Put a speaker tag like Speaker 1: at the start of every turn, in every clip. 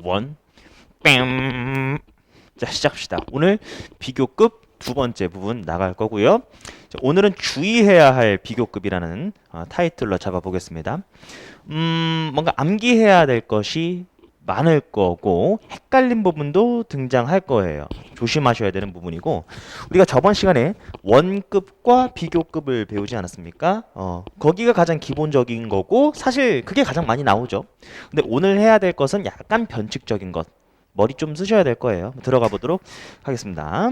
Speaker 1: 원. 뺨. 자, 시작합시다. 오늘 비교급 두 번째 부분 나갈 거고요. 자, 오늘은 주의해야 할 비교급이라는 타이틀로 잡아보겠습니다. 뭔가 암기해야 될 것이 많을 거고 헷갈린 부분도 등장할 거예요. 조심하셔야 되는 부분이고 우리가 저번 시간에 원급과 비교급을 배우지 않았습니까? 거기가 가장 기본적인 거고 사실 그게 가장 많이 나오죠. 근데 오늘 해야 될 것은 약간 변칙적인 것. 머리 좀 쓰셔야 될 거예요. 들어가 보도록 하겠습니다.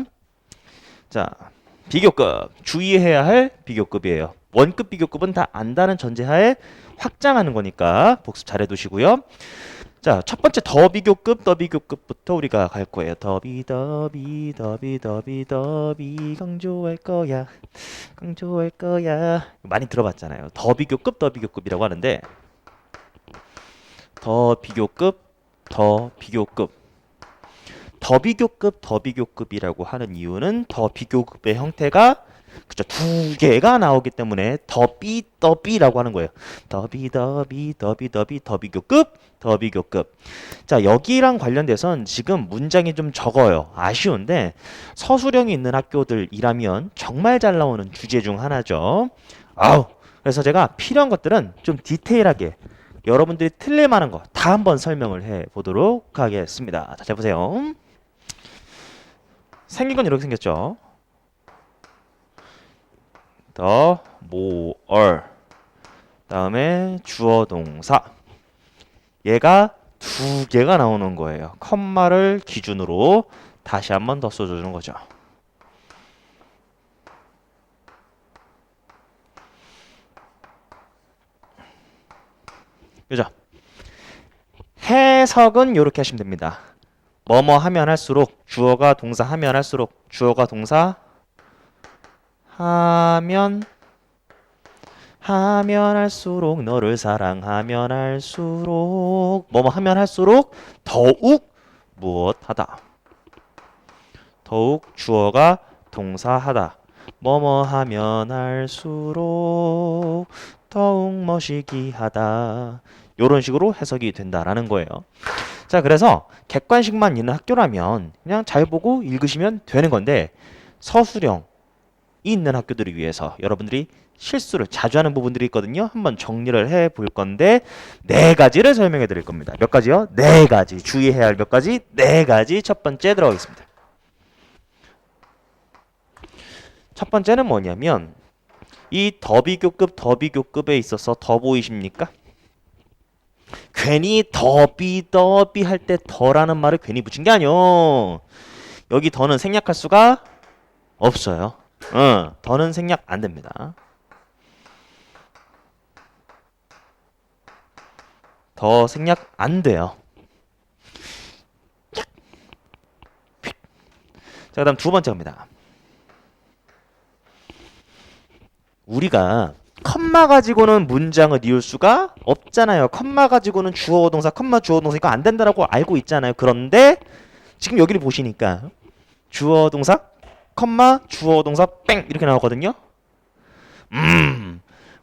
Speaker 1: 자, 비교급. 주의해야 할 비교급이에요. 원급 비교급은 다 안다는 전제하에 확장하는 거니까 복습 잘 해두시고요. 자, 첫 번째 더 비교급부터 우리가 갈 거예요. 더비 강조할 거야. 강조할 거야. 많이 들어봤잖아요. 더 비교급이라고 하는데 더 비교급, 더 비교급이라고 하는 이유는 더 비교급의 형태가 그죠, 두 개가 나오기 때문에 더비라고 하는 거예요. 더 비교급. 자, 여기랑 관련돼선 지금 문장이 좀 적어요. 아쉬운데 서술형이 있는 학교들이라면 정말 잘 나오는 주제 중 하나죠. 그래서 제가 필요한 것들은 좀 디테일하게 여러분들이 틀릴 만한 거 다 한번 설명을 해 보도록 하겠습니다. 자, 잘 보세요. 생긴 건 이렇게 생겼죠. 더, more. 다음에 주어 동사. 얘가 두 개가 나오는 거예요. 컴마를 기준으로 다시 한번 더 써주는 거죠. 그죠? 해석은 이렇게 하시면 됩니다. 뭐뭐 하면 할수록 주어가 동사 하면 할수록 주어가 동사 하면 할수록 너를 사랑하면 할수록 뭐뭐 하면 할수록 더욱 무엇하다. 더욱 주어가 동사하다. 뭐뭐 하면 할수록 더욱 멋이기 하다. 이런 식으로 해석이 된다라는 거예요. 자, 그래서 객관식만 있는 학교라면 그냥 잘 보고 읽으시면 되는 건데 서술형이 있는 학교들을 위해서 여러분들이 실수를 자주 하는 부분들이 있거든요. 한번 정리를 해 볼 건데 네 가지를 설명해 드릴 겁니다. 몇 가지요? 네 가지. 주의해야 할 몇 가지? 네 가지. 첫 번째 들어가겠습니다. 첫 번째는 뭐냐면 이 더 비교급에 있어서 더 보이십니까? 괜히 더비 할 때 더라는 말을 괜히 붙인 게 아니요. 여기 더는 생략할 수가 없어요. 더는 생략 안 됩니다. 더 생략 안 돼요. 자, 그다음 두 번째 겁니다. 우리가 컴마 가지고는 문장을 이을 수가 없잖아요. 컴마 가지고는 주어 동사, 주어 동사 이거 안 된다라고 알고 있잖아요. 그런데 지금 여기를 보시니까 주어 동사, 주어 동사 뺑 이렇게 나오거든요.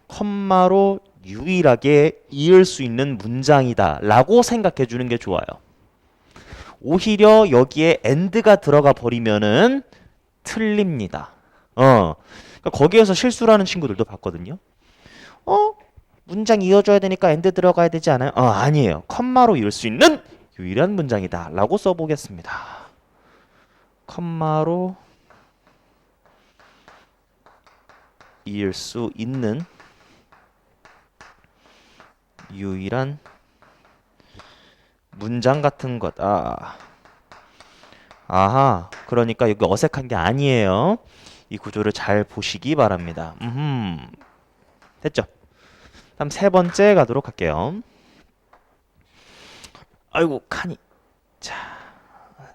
Speaker 1: 컴마로 유일하게 이을 수 있는 문장이다 라고 생각해 주는 게 좋아요. 오히려 여기에 and가 들어가 버리면은 틀립니다. 그러니까 거기에서 실수를 하는 친구들도 봤거든요. 문장 이어줘야 되니까 and 들어가야 되지 않아요? 아니에요. 컴마로 이을 수 있는 유일한 문장이다 라고 써보겠습니다. 컴마로 이을 수 있는 유일한 문장 같은 거다. 아하, 그러니까 여기 어색한 게 아니에요. 이 구조를 잘 보시기 바랍니다. 됐죠? 다음 세 번째 가도록 할게요. 아이고, 칸이. 자,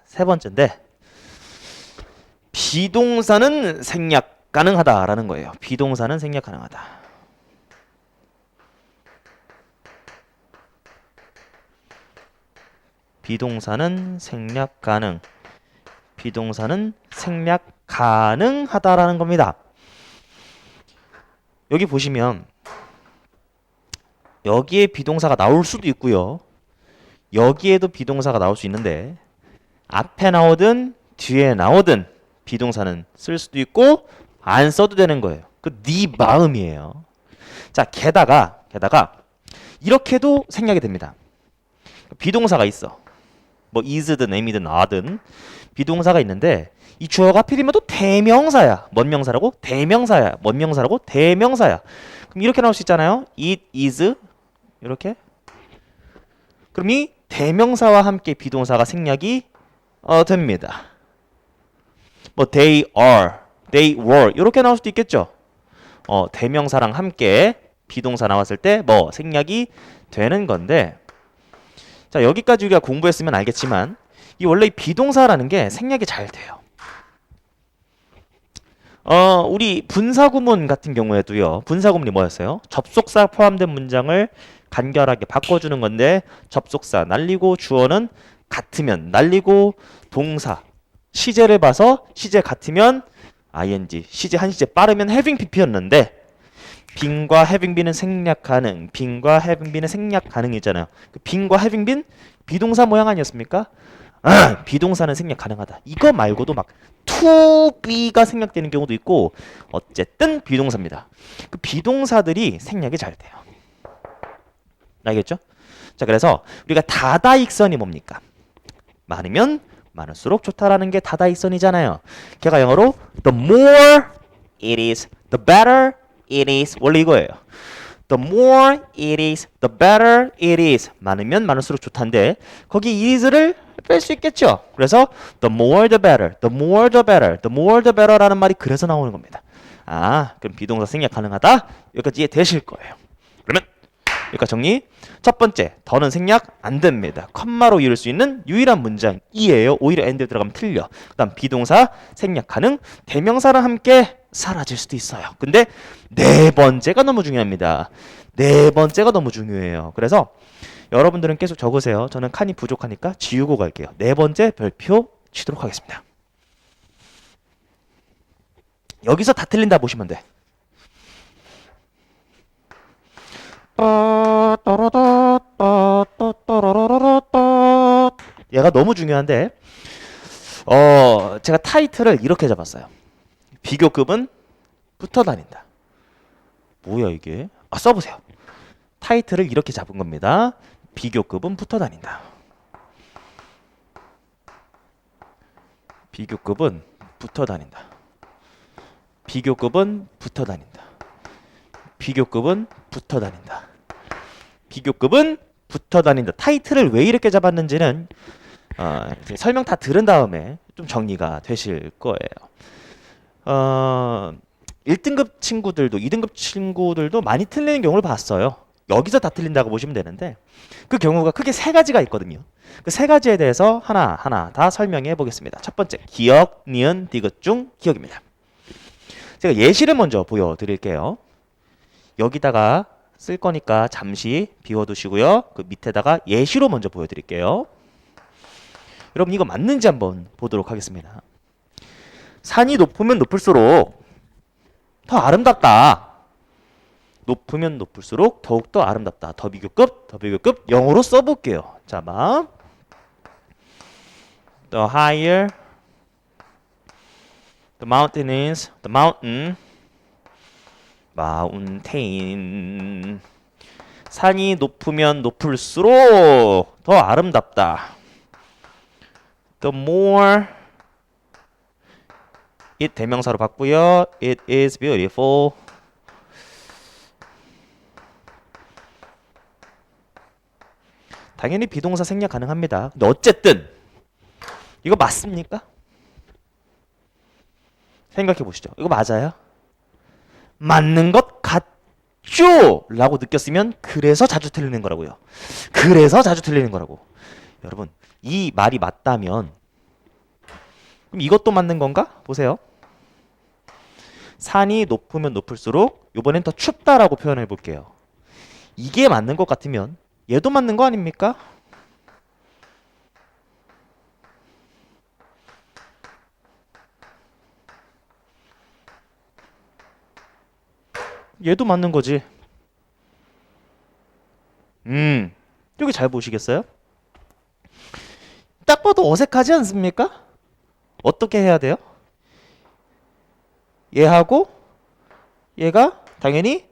Speaker 1: 세 번째인데 비동사는 생략 가능하다라는 거예요. 비동사는 생략 가능하다. 비동사는 생략 가능. 비동사는 생략 가능하다라는 겁니다. 여기 보시면 여기에 비동사가 나올 수도 있고요. 여기에도 비동사가 나올 수 있는데 앞에 나오든 뒤에 나오든 비동사는 쓸 수도 있고 안 써도 되는 거예요. 그 네 마음이에요. 자, 게다가 이렇게도 생략이 됩니다. 비동사가 있어. 뭐 is든 am이든 are든 비동사가 있는데 이 주어가 하필이면 또 대명사야. 뭔 명사라고? 대명사야. 뭔 명사라고? 대명사야. 그럼 이렇게 나올 수 있잖아요. It is 이렇게. 그럼 이 대명사와 함께 비동사가 생략이 됩니다. 뭐 they are, they were 이렇게 나올 수도 있겠죠. 대명사랑 함께 비동사 나왔을 때 뭐 생략이 되는 건데 자, 여기까지 우리가 공부했으면 알겠지만 이 원래 이 비동사라는 게 생략이 잘 돼요. 우리 분사구문 같은 경우에도요. 분사구문이 뭐였어요? 접속사 포함된 문장을 간결하게 바꿔주는 건데 접속사 날리고 주어는 같으면 날리고 동사 시제를 봐서 시제 같으면 ing 시제 한 시제 빠르면 having pp였는데 빈과 having be는 생략 가능 빈과 having be는 생략 가능이잖아요. 그 빈과 having been 비동사 모양 아니었습니까? 비동사는 생략 가능하다. 이거 말고도 막 to be가 생략되는 경우도 있고 어쨌든 비동사입니다. 그 비동사들이 생략이 잘 돼요. 알겠죠? 자, 그래서 우리가 다다익선이 뭡니까? 많으면 많을수록 좋다라는 게 다다익선이잖아요. 걔가 영어로 the more it is, the better it is. 원래 이거예요. The more it is, the better it is. 많으면 많을수록 좋다인데 거기 it is를 뺄 수 있겠죠. 그래서 the more the better, the more the better, the more the better라는 말이 그래서 나오는 겁니다. 그럼 비동사 생략 가능하다. 여기까지 이해되실 거예요. 그러면 여기까지 정리. 첫 번째, 더는 생략 안 됩니다. 컴마로 이룰 수 있는 유일한 문장이에요. 오히려 end에 들어가면 틀려. 그 다음 비동사 생략 가능. 대명사랑 함께 사라질 수도 있어요. 근데 네 번째가 너무 중요합니다. 네 번째가 너무 중요해요. 그래서 여러분들은 계속 적으세요. 저는 칸이 부족하니까 지우고 갈게요. 네 번째 별표 치도록 하겠습니다. 여기서 다 틀린다 보시면 돼. 얘가 너무 중요한데 제가 타이틀을 이렇게 잡았어요. 비교급은 붙어 다닌다. 뭐야 이게? 써보세요. 타이틀을 이렇게 잡은 겁니다. 비교급은 붙어 다닌다. 비교급은 붙어 다닌다. 비교급은 붙어 다닌다. 비교급은 붙어 다닌다. 비교급은 붙어 다닌다. 타이틀을 왜 이렇게 잡았는지는 설명 다 들은 다음에 좀 정리가 되실 거예요. 1등급 친구들도 2등급 친구들도 많이 틀리는 경우를 봤어요. 여기서 다 틀린다고 보시면 되는데 그 경우가 크게 세 가지가 있거든요. 그 세 가지에 대해서 하나하나 다 설명해 보겠습니다. 첫 번째, 기억, 니은, 디귿 중 기억입니다. 제가 예시를 먼저 보여드릴게요. 여기다가 쓸 거니까 잠시 비워두시고요. 그 밑에다가 예시로 먼저 보여드릴게요. 여러분 이거 맞는지 한번 보도록 하겠습니다. 산이 높으면 높을수록 더 아름답다. 높으면 높을수록 더욱더 아름답다. 더 비교급 영어로 써볼게요. 자, the higher the mountain is, the mountain 산이 높으면 높을수록 더 아름답다. The more it 대명사로 바꾸요. It is beautiful. 당연히 비동사 생략 가능합니다. 근데 어쨌든 이거 맞습니까? 생각해 보시죠. 이거 맞아요? 맞는 것 같죠? 라고 느꼈으면 그래서 자주 틀리는 거라고요. 그래서 자주 틀리는 거라고. 여러분 이 말이 맞다면 그럼 이것도 맞는 건가? 보세요. 산이 높으면 높을수록 이번엔 더 춥다라고 표현해 볼게요. 이게 맞는 것 같으면 얘도 맞는 거 아닙니까? 얘도 맞는 거지. 여기 잘 보시겠어요? 딱 봐도 어색하지 않습니까? 어떻게 해야 돼요? 얘하고 얘가 당연히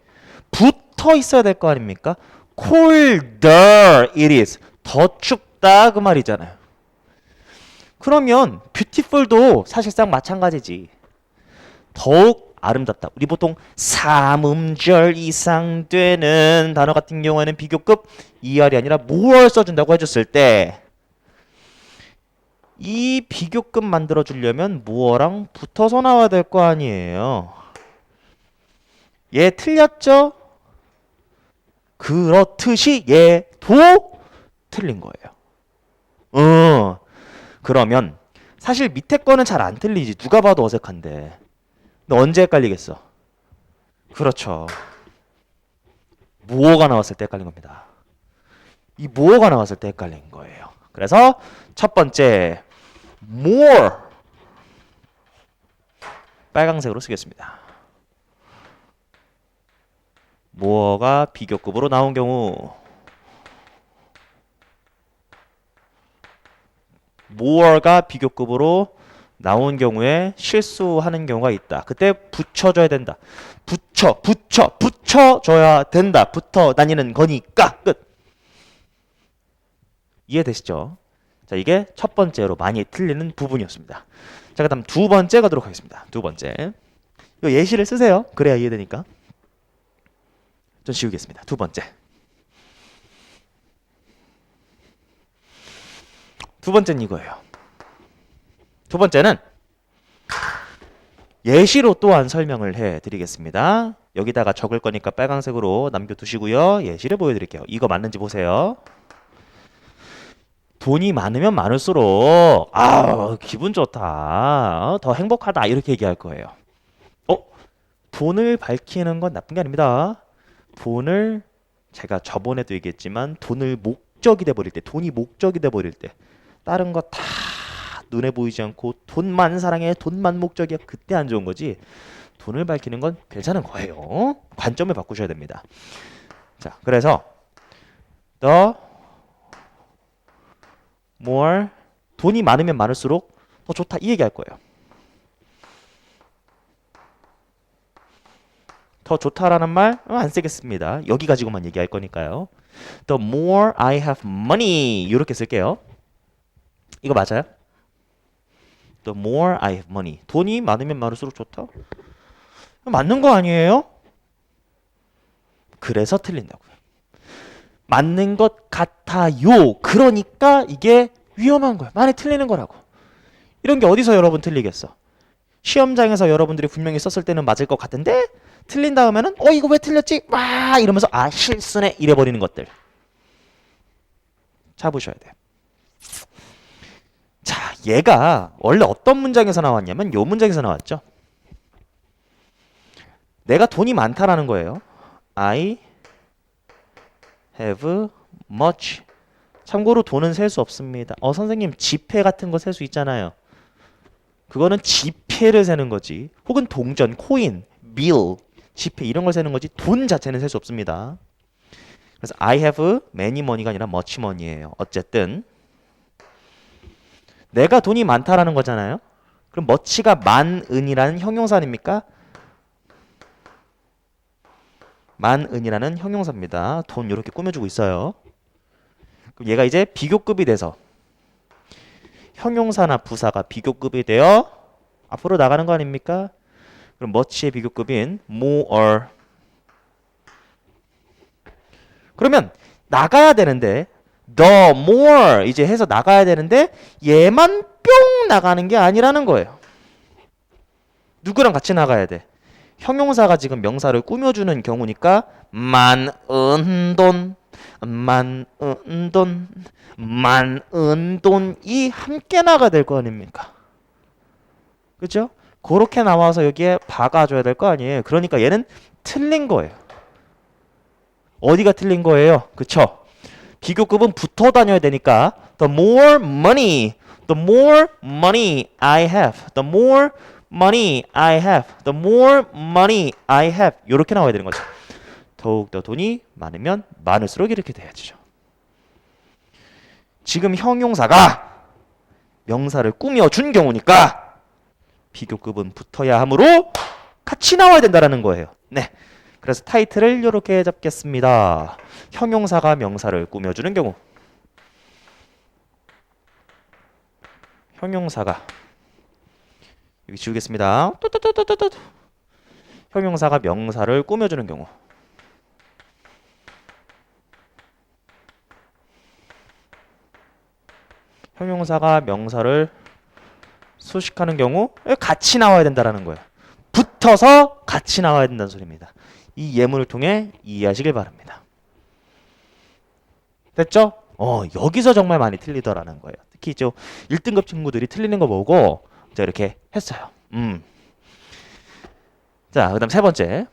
Speaker 1: 붙어 있어야 될 거 아닙니까? colder it is. 더 춥다 그 말이잖아요. 그러면 beautiful도 사실상 마찬가지지. 더욱 아름답다. 우리 보통 3음절 이상 되는 단어 같은 경우에는 비교급 ER이 아니라 more 써준다고 해줬을 때 이 비교급 만들어 주려면 more랑 붙어서 나와야 될 거 아니에요. 얘 틀렸죠? 그렇듯이 얘도 틀린 거예요. 그러면 사실 밑에 거는 잘 안 틀리지. 누가 봐도 어색한데. 근데 언제 헷갈리겠어? 그렇죠. 무어가 나왔을 때 헷갈린 겁니다. 이 무어가 나왔을 때 헷갈린 거예요. 그래서 첫 번째 more 빨강색으로 쓰겠습니다. more가 비교급으로 나온 경우 more가 비교급으로 나온 경우에 실수하는 경우가 있다. 그때 붙여줘야 된다. 붙여줘야 된다. 붙어 다니는 거니까 끝. 이해되시죠? 자, 이게 첫 번째로 많이 틀리는 부분이었습니다. 자, 그 다음 두 번째 가도록 하겠습니다. 두 번째. 이거 예시를 쓰세요. 그래야 이해되니까. 전 지우겠습니다. 두 번째. 두 번째는 이거예요. 두 번째는 예시로 또한 설명을 해드리겠습니다. 여기다가 적을 거니까 빨간색으로 남겨두시고요. 예시를 보여드릴게요. 이거 맞는지 보세요. 돈이 많으면 많을수록 기분 좋다, 더 행복하다 이렇게 얘기할 거예요. 돈을 밝히는 건 나쁜 게 아닙니다. 돈을 제가 저번에도 얘기했지만 돈을 목적이 돼버릴 때, 돈이 목적이 돼버릴 때 다른 거 다 눈에 보이지 않고 돈만 사랑해, 돈만 목적이야, 그때 안 좋은 거지. 돈을 밝히는 건 괜찮은 거예요. 관점을 바꾸셔야 됩니다. 자, 그래서 the more, 돈이 많으면 많을수록 더 좋다 이 얘기할 거예요. 더 좋다라는 말 안 쓰겠습니다. 여기 가지고만 얘기할 거니까요. The more I have money 이렇게 쓸게요. 이거 맞아요? The more I have money. 돈이 많으면 많을수록 좋다? 맞는 거 아니에요? 그래서 틀린다고요. 맞는 것 같아요. 그러니까 이게 위험한 거예요. 많이 틀리는 거라고. 이런 게 어디서 여러분 틀리겠어? 시험장에서 여러분들이 분명히 썼을 때는 맞을 것 같은데 틀린 다음에는 이거 왜 틀렸지? 와 이러면서 실수네 이래버리는 것들 잡으셔야 돼요. 자, 얘가 원래 어떤 문장에서 나왔냐면 요 문장에서 나왔죠. 내가 돈이 많다라는 거예요. I have much. 참고로 돈은 셀 수 없습니다. 선생님 지폐 같은 거 셀 수 있잖아요. 그거는 지폐를 세는 거지. 혹은 동전, 코인, bill, 지폐 이런 걸 세는 거지 돈 자체는 셀 수 없습니다. 그래서 I have many money가 아니라 much money예요. 어쨌든 내가 돈이 많다라는 거잖아요. 그럼 much가 만은이라는 형용사 아닙니까? 만은이라는 형용사입니다. 돈 이렇게 꾸며주고 있어요. 그럼 얘가 이제 비교급이 돼서 형용사나 부사가 비교급이 되어 앞으로 나가는 거 아닙니까? 그럼 much의 비교급인 more. 그러면 나가야 되는데 the more 이제 해서 나가야 되는데 얘만 뿅 나가는 게 아니라는 거예요. 누구랑 같이 나가야 돼? 형용사가 지금 명사를 꾸며주는 경우니까 많은 돈, 많은 돈, 많은 돈이 함께 나가야 될 거 아닙니까? 그죠? 그렇게 나와서 여기에 박아줘야 될 거 아니에요. 그러니까 얘는 틀린 거예요. 어디가 틀린 거예요? 그쵸? 비교급은 붙어 다녀야 되니까 the more money, the more money I have, the more money I have, the more money I have 이렇게 나와야 되는 거죠. 더욱더 돈이 많으면 많을수록 이렇게 돼야죠. 지금 형용사가 명사를 꾸며준 경우니까 비교급은 붙어야 하므로 같이 나와야 된다라는 거예요. 네. 그래서 타이틀을 이렇게 잡겠습니다. 형용사가 명사를 꾸며주는 경우. 형용사가 여기 지우겠습니다. 형용사가 명사를 꾸며주는 경우. 형용사가 명사를 수식하는 경우 같이 나와야 된다라는 거예요. 붙어서 같이 나와야 된다는 소리입니다. 이 예문을 통해 이해하시길 바랍니다. 됐죠? 여기서 정말 많이 틀리더라는 거예요. 특히 1등급 친구들이 틀리는 거 보고 자, 이렇게 했어요. 자, 그다음 세 번째.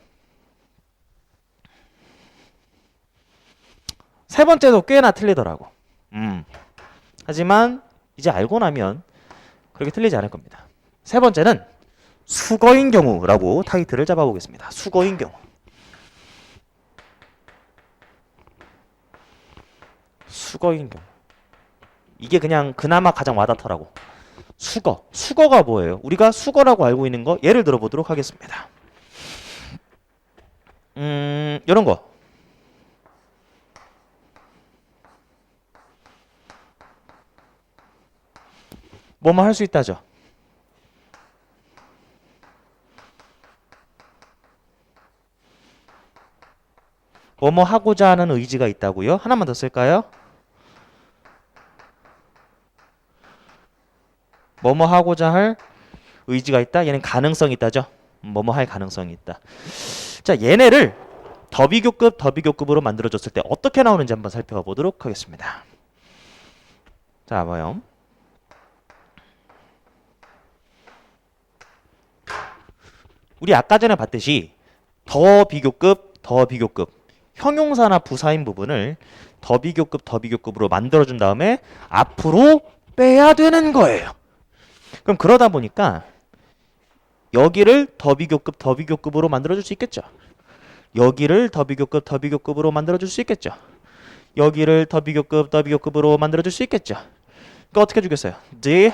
Speaker 1: 세 번째도 꽤나 틀리더라고. 하지만 이제 알고 나면 그렇게 틀리지 않을 겁니다. 세 번째는 수거인 경우라고 타이틀을 잡아보겠습니다. 수거인 경우. 수거인 경우. 이게 그냥 그나마 가장 와닿더라고. 수거. 수거가 뭐예요? 우리가 수거라고 알고 있는 거 예를 들어 보도록 하겠습니다. 이런 거. 뭐뭐 할 수 있다죠. 뭐뭐 하고자 하는 의지가 있다고요? 하나만 더 쓸까요? 뭐뭐 하고자 할 의지가 있다? 얘는 가능성이 있다죠. 뭐뭐 할 가능성이 있다. 자, 얘네를 더비교급으로 만들어줬을 때 어떻게 나오는지 한번 살펴보도록 하겠습니다. 자, 봐요. 우리 아까 전에 봤듯이 더비교급 형용사나 부사인 부분을 더비교급으로 만들어준 다음에 앞으로 빼야 되는 거예요. 그럼 그러다 보니까 여기를 더비교급으로 만들어줄 수 있겠죠. 여기를 더비교급으로 만들어줄 수 있겠죠. 여기를 더비교급으로 만들어줄 수 있겠죠. 그러니까 어떻게 해주겠어요? The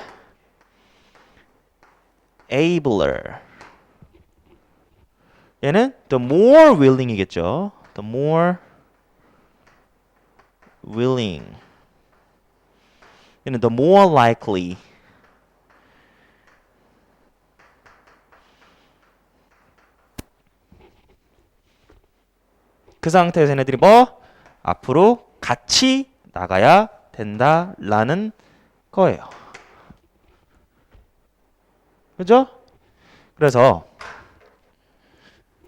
Speaker 1: abler. 얘는 the more willing이겠죠. The more willing. 얘는 the more likely. 그 상태에서 얘네들이 뭐? 앞으로 같이 나가야 된다라는 거예요. 그죠? 그래서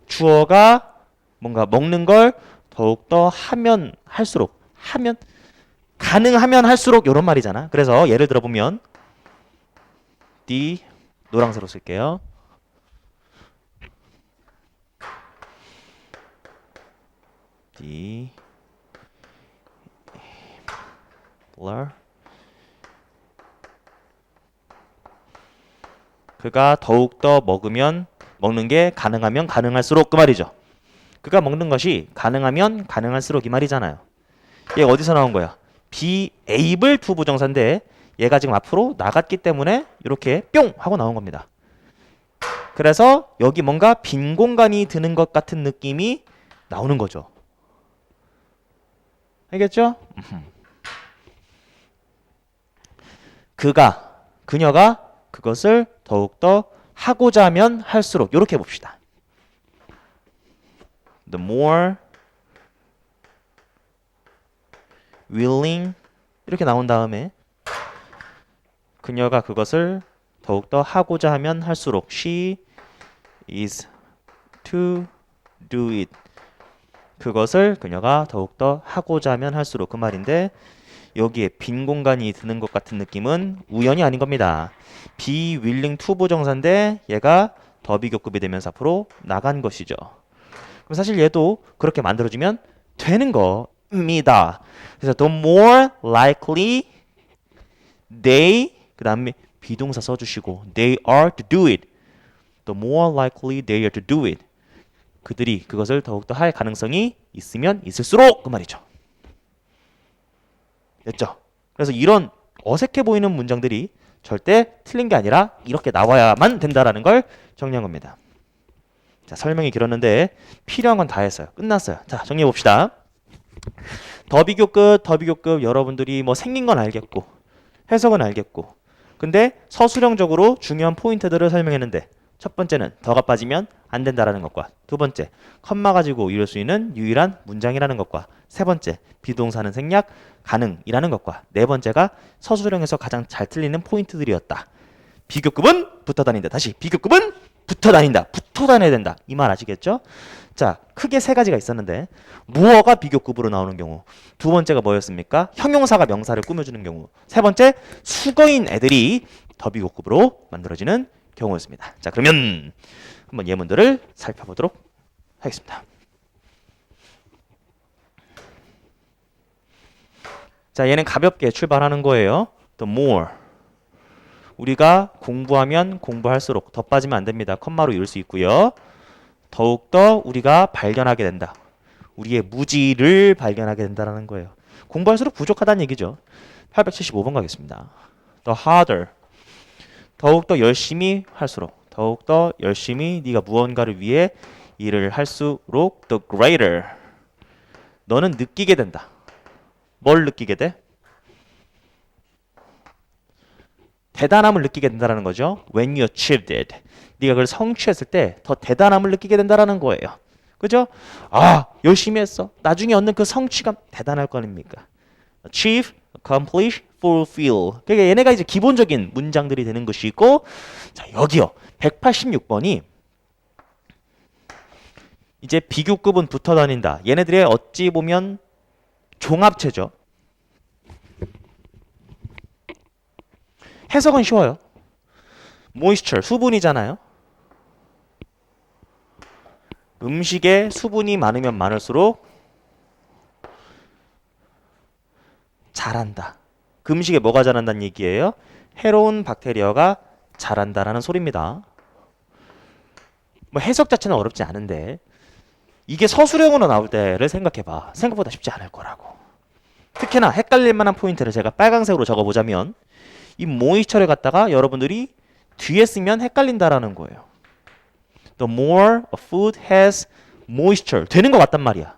Speaker 1: 주어가 뭔가 먹는 걸 더욱더 하면 할수록 가능하면 할수록 이런 말이잖아. 그래서 예를 들어보면 the 노란색으로 쓸게요. the blur 그가 더욱더 먹는 게 가능하면 가능할수록 그 말이죠. 그가 먹는 것이 가능하면 가능할수록 이 말이잖아요. 얘 어디서 나온 거야? be able to 부정사인데 얘가 지금 앞으로 나갔기 때문에 이렇게 뿅 하고 나온 겁니다. 그래서 여기 뭔가 빈 공간이 드는 것 같은 느낌이 나오는 거죠. 알겠죠? 그녀가 그것을 더욱더 하고자 하면 할수록 이렇게 봅시다. The more willing 이렇게 나온 다음에 그녀가 그것을 더욱더 하고자 하면 할수록 she is to do it. 그것을 그녀가 더욱더 하고자 하면 할수록 그 말인데 여기에 빈 공간이 드는 것 같은 느낌은 우연이 아닌 겁니다. be willing to 부정사인데 얘가 더비교급이 되면서 앞으로 나간 것이죠. 그럼 사실 얘도 그렇게 만들어지면 되는 겁니다. 그래서 the more likely they 그 다음에 비동사 써주시고 they are to do it. The more likely they are to do it. 그들이 그것을 더욱더 할 가능성이 있으면 있을수록 그 말이죠. 됐죠? 그래서 이런 어색해 보이는 문장들이 절대 틀린 게 아니라 이렇게 나와야만 된다라는 걸 정리한 겁니다. 자, 설명이 길었는데 필요한 건 다 했어요. 끝났어요. 자, 정리해 봅시다. 더 비교급 여러분들이 뭐 생긴 건 알겠고 해석은 알겠고 근데 서술형적으로 중요한 포인트들을 설명했는데 첫 번째는 더가 빠지면 안 된다라는 것과 두 번째 컴마 가지고 이룰 수 있는 유일한 문장이라는 것과 세 번째 비동사는 생략 가능이라는 것과 네 번째가 서술형에서 가장 잘 틀리는 포인트들이었다. 비교급은 붙어 다닌다. 다시 비교급은 붙어 다닌다. 붙어 다녀야 된다. 이 말 아시겠죠? 자, 크게 세 가지가 있었는데 무어가 비교급으로 나오는 경우 두 번째가 뭐였습니까? 형용사가 명사를 꾸며주는 경우 세 번째 수거인 애들이 더 비교급으로 만들어지는 경우였습니다. 자, 그러면 한번 예문들을 살펴보도록 하겠습니다. 자, 얘는 가볍게 출발하는 거예요. The more 우리가 공부하면 공부할수록 더 빠지면 안 됩니다. 컴마로 이을 수 있고요. 더욱더 우리가 발견하게 된다. 우리의 무지를 발견하게 된다는 거예요. 공부할수록 부족하다는 얘기죠. 875번 가겠습니다. The harder 더욱더 열심히 할수록 더욱더 열심히 네가 무언가를 위해 일을 할수록 the greater 너는 느끼게 된다. 뭘 느끼게 돼? 대단함을 느끼게 된다는 거죠. When you achieved it. 네가 그걸 성취했을 때 더 대단함을 느끼게 된다는 거예요. 그죠? 아, 열심히 했어. 나중에 얻는 그 성취감 대단할 거 아닙니까? Achieve, accomplish, fulfill. 그러니까 얘네가 이제 기본적인 문장들이 되는 것이고 자, 여기요. 186번이 이제 비교급은 붙어 다닌다. 얘네들의 어찌 보면 종합체죠. 해석은 쉬워요. moisture, 수분이잖아요. 음식에 수분이 많으면 많을수록 자란다. 그 음식에 뭐가 자란다는 얘기예요? 해로운 박테리아가 자란다라는 소리입니다. 뭐 해석 자체는 어렵지 않은데 이게 서술형으로 나올 때를 생각해봐. 생각보다 쉽지 않을 거라고. 특히나 헷갈릴 만한 포인트를 제가 빨간색으로 적어보자면 이 moisture를 갖다가 여러분들이 뒤에 쓰면 헷갈린다라는 거예요. The more a food has moisture 되는 것 같단 말이야.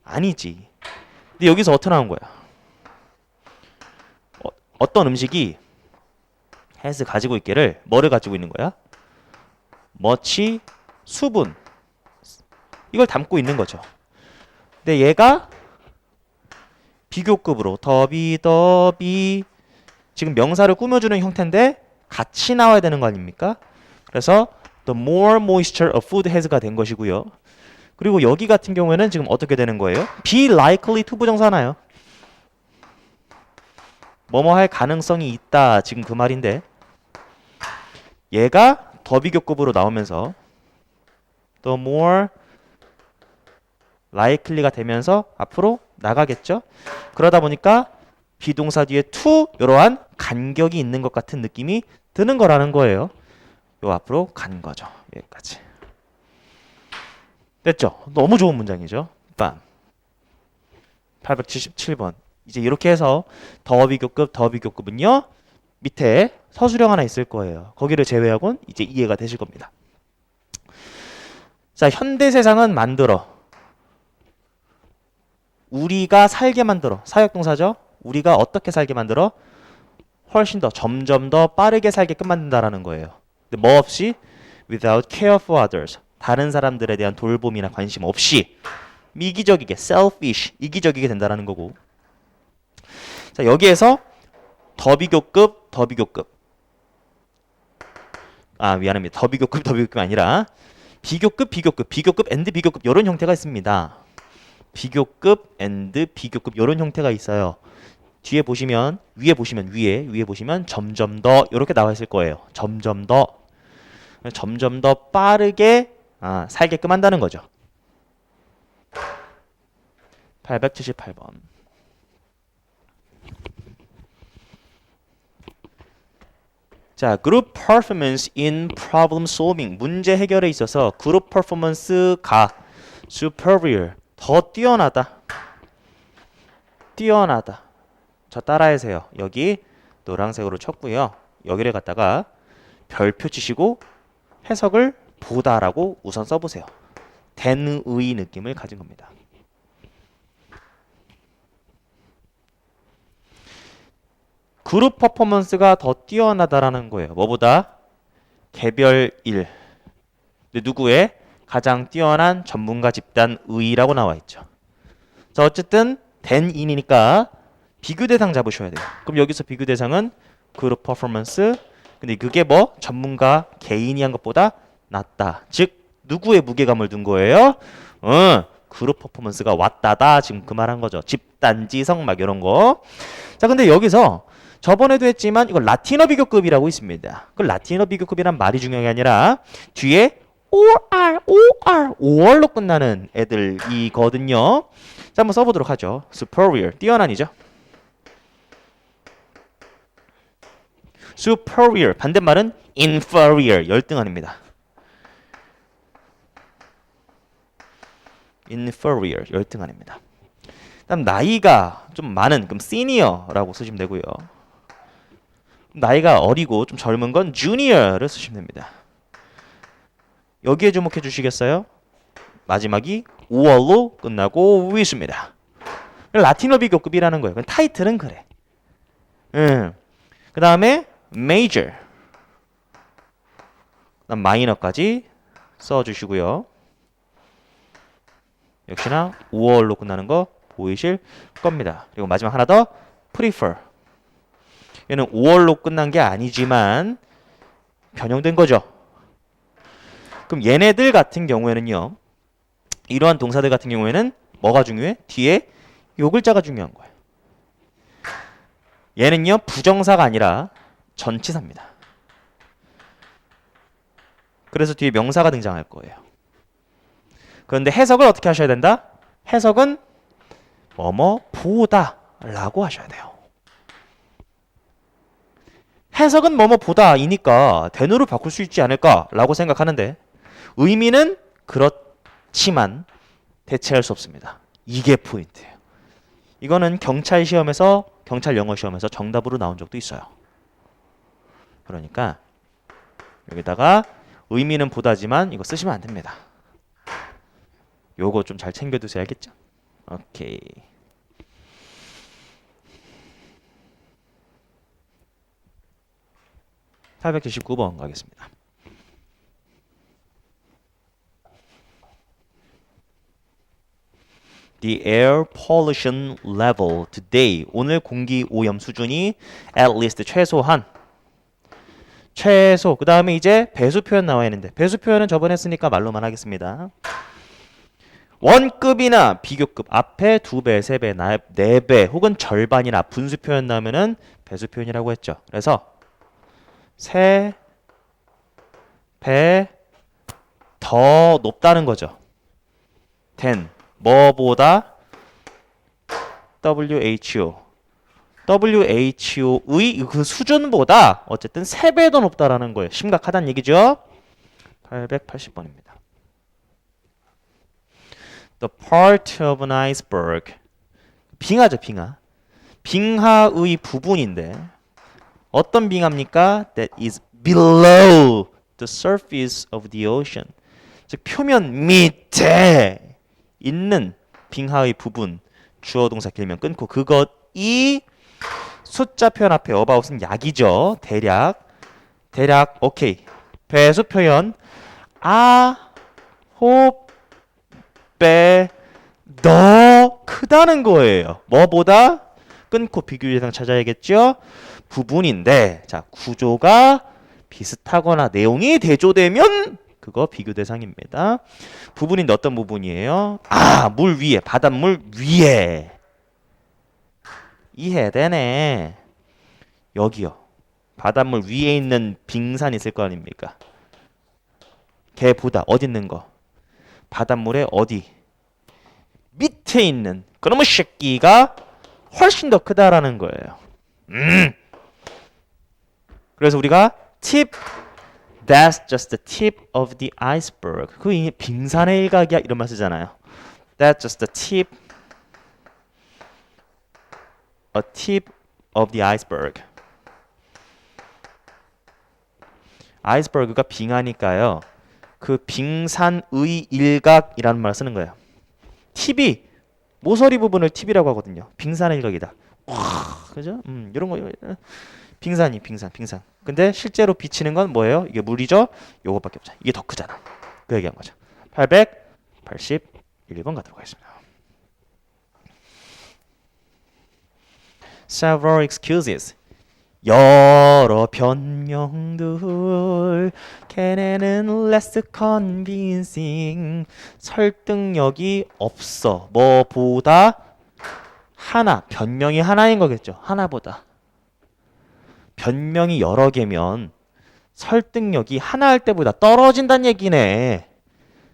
Speaker 1: 아니지. 근데 여기서 어떻게 나온 거야? 어떤 음식이 has 가지고 있기를 뭐를 가지고 있는 거야? much 수분 이걸 담고 있는 거죠. 근데 얘가 비교급으로 더비 지금 명사를 꾸며주는 형태인데 같이 나와야 되는 거 아닙니까? 그래서 the more moisture a food has가 된 것이고요. 그리고 여기 같은 경우에는 지금 어떻게 되는 거예요? be likely to 부정사나요? 뭐뭐 할 가능성이 있다. 지금 그 말인데 얘가 더 비교급으로 나오면서 the more likely가 되면서 앞으로 나가겠죠? 그러다 보니까 비동사 뒤에 to 이러한 간격이 있는 것 같은 느낌이 드는 거라는 거예요. 요 앞으로 간 거죠. 여기까지. 됐죠? 너무 좋은 문장이죠. 빰. 877번. 이제 이렇게 해서 더 비교급은요. 밑에 서술형 하나 있을 거예요. 거기를 제외하고는 이제 이해가 되실 겁니다. 자, 현대 세상은 만들어. 우리가 살게 만들어. 사역동사죠? 우리가 어떻게 살게 만들어? 훨씬 더 점점 더 빠르게 살게끔 만든다라는 거예요. 근데 뭐 없이? Without care for others. 다른 사람들에 대한 돌봄이나 관심 없이 미기적이게, selfish, 이기적이게 된다라는 거고. 자, 여기에서 더 비교급. 아, 미안합니다. 더 비교급이 아니라 비교급 and 비교급 이런 형태가 있습니다. 비교급 and 비교급 이런 형태가 있어요. 뒤에 보시면 위에 보시면 점점 더 이렇게 나와 있을 거예요. 점점 더 빠르게 살게끔 한다는 거죠. 878번. 자, 그룹 퍼포먼스 in problem solving. 문제 해결에 있어서 그룹 퍼포먼스가 superior. 더 뛰어나다. 저 따라하세요. 여기 노란색으로 쳤고요. 여기를 갖다가 별표 치시고 해석을 보다라고 우선 써보세요. than의 느낌을 가진 겁니다. 그룹 퍼포먼스가 더 뛰어나다라는 거예요. 뭐보다? 개별 일. 근데 누구의? 가장 뛰어난 전문가 집단 의라고 나와 있죠. 자, 어쨌든 than in이니까 비교 대상 잡으셔야 돼요. 그럼 여기서 비교 대상은 그룹 퍼포먼스. 근데 그게 뭐? 전문가 개인이 한 것보다 낫다. 즉 누구의 무게감을 둔 거예요? 그룹 퍼포먼스가 왔다다. 지금 그 말 한 거죠. 집단지성 막 이런 거. 자, 근데 여기서 저번에도 했지만 이거 라틴어 비교급이라고 있습니다. 그 라틴어 비교급이란 말이 중요한 게 아니라 뒤에 OR로 끝나는 애들이거든요. 자, 한번 써보도록 하죠. superior, 뛰어난이죠. superior, 반대말은 inferior, 열등한입니다. inferior, 열등한입니다. 다음 나이가 좀 많은, 그럼 senior라고 쓰시면 되고요. 나이가 어리고 좀 젊은 건 junior를 쓰시면 됩니다. 여기에 주목해 주시겠어요? 마지막이 5월로 끝나고 위수입니다. 라틴어 비교급이라는 거예요. 타이틀은 그래. 그 다음에 major, 그다음 마이너까지 써주시고요. 역시나 5월로 끝나는 거 보이실 겁니다. 그리고 마지막 하나 더 prefer. 얘는 5월로 끝난 게 아니지만 변형된 거죠. 그럼 얘네들 같은 경우에는요. 이러한 동사들 같은 경우에는 뭐가 중요해? 뒤에 요 글자가 중요한 거예요. 얘는요. 부정사가 아니라 전치사입니다. 그래서 뒤에 명사가 등장할 거예요. 그런데 해석을 어떻게 하셔야 된다? 해석은 뭐뭐 보다 라고 하셔야 돼요. 해석은 뭐뭐 보다이니까 대노로 바꿀 수 있지 않을까 라고 생각하는데 의미는 그렇지만 대체할 수 없습니다. 이게 포인트예요. 이거는 경찰 시험에서 경찰 영어 시험에서 정답으로 나온 적도 있어요. 그러니까 여기다가 의미는 보다지만 이거 쓰시면 안 됩니다. 요거 좀 잘 챙겨두셔야겠죠? 오케이. (879번) 가겠습니다. The air pollution level today. 오늘 공기 오염 수준이 at least 최소한 최소. 그 다음에 이제 배수 표현 나와야 했는데 배수 표현은 저번에 했으니까 말로만 하겠습니다. 원급이나 비교급 앞에 2배, 3배, 4배 혹은 절반이나 분수 표현 나오면은 배수 표현이라고 했죠. 그래서 3배 더 높다는 거죠. than 뭐보다 WHO의 그 수준보다 어쨌든 3배 더 높다라는 거예요. 심각하다는 얘기죠. 880번입니다. The part of an iceberg. 빙하죠, 빙하. 빙하의 부분인데 어떤 빙하입니까? That is below the surface of the ocean. 즉 표면 밑에 있는 빙하의 부분. 주어 동사 길면 끊고 그것이 숫자 표현 앞에 about은 약이죠. 대략 오케이. 배수 표현 배 더 크다는 거예요. 뭐보다? 끊고 비교 대상 찾아야겠죠. 부분인데 자 구조가 비슷하거나 내용이 대조되면 그거 비교 대상입니다. 부분인데 어떤 부분이에요? 물 위에, 바닷물 위에. 이해되네. 여기요. 바닷물 위에 있는 빙산이 있을 거 아닙니까? 걔보다 어디 있는 거? 바닷물에 어디? 밑에 있는 그놈의 새끼가 훨씬 더 크다라는 거예요. 그래서 우리가 tip, that's just the tip of the iceberg. 그 빙산의 일각이야 이런 말 쓰잖아요. That's just the tip, a tip of the iceberg. 아이스버그가 빙하니까요. 그 빙산의 일각이라는 말을 쓰는 거예요. 팁이 모서리 부분을 팁이라고 하거든요. 빙산의 일각이다. 와, 그죠? 이런 거 빙산이 빙산. 근데 실제로 비치는 건 뭐예요? 이게 물이죠. 요거밖에 없잖아. 이게 더 크잖아. 그 얘기한 거죠. 881번 가도록 하겠습니다. Several excuses. 여러 변명들. 걔네는 less convincing. 설득력이 없어. 뭐보다 하나. 변명이 하나인 거겠죠. 하나보다. 변명이 여러 개면 설득력이 하나 할 때보다 떨어진다는 얘기네.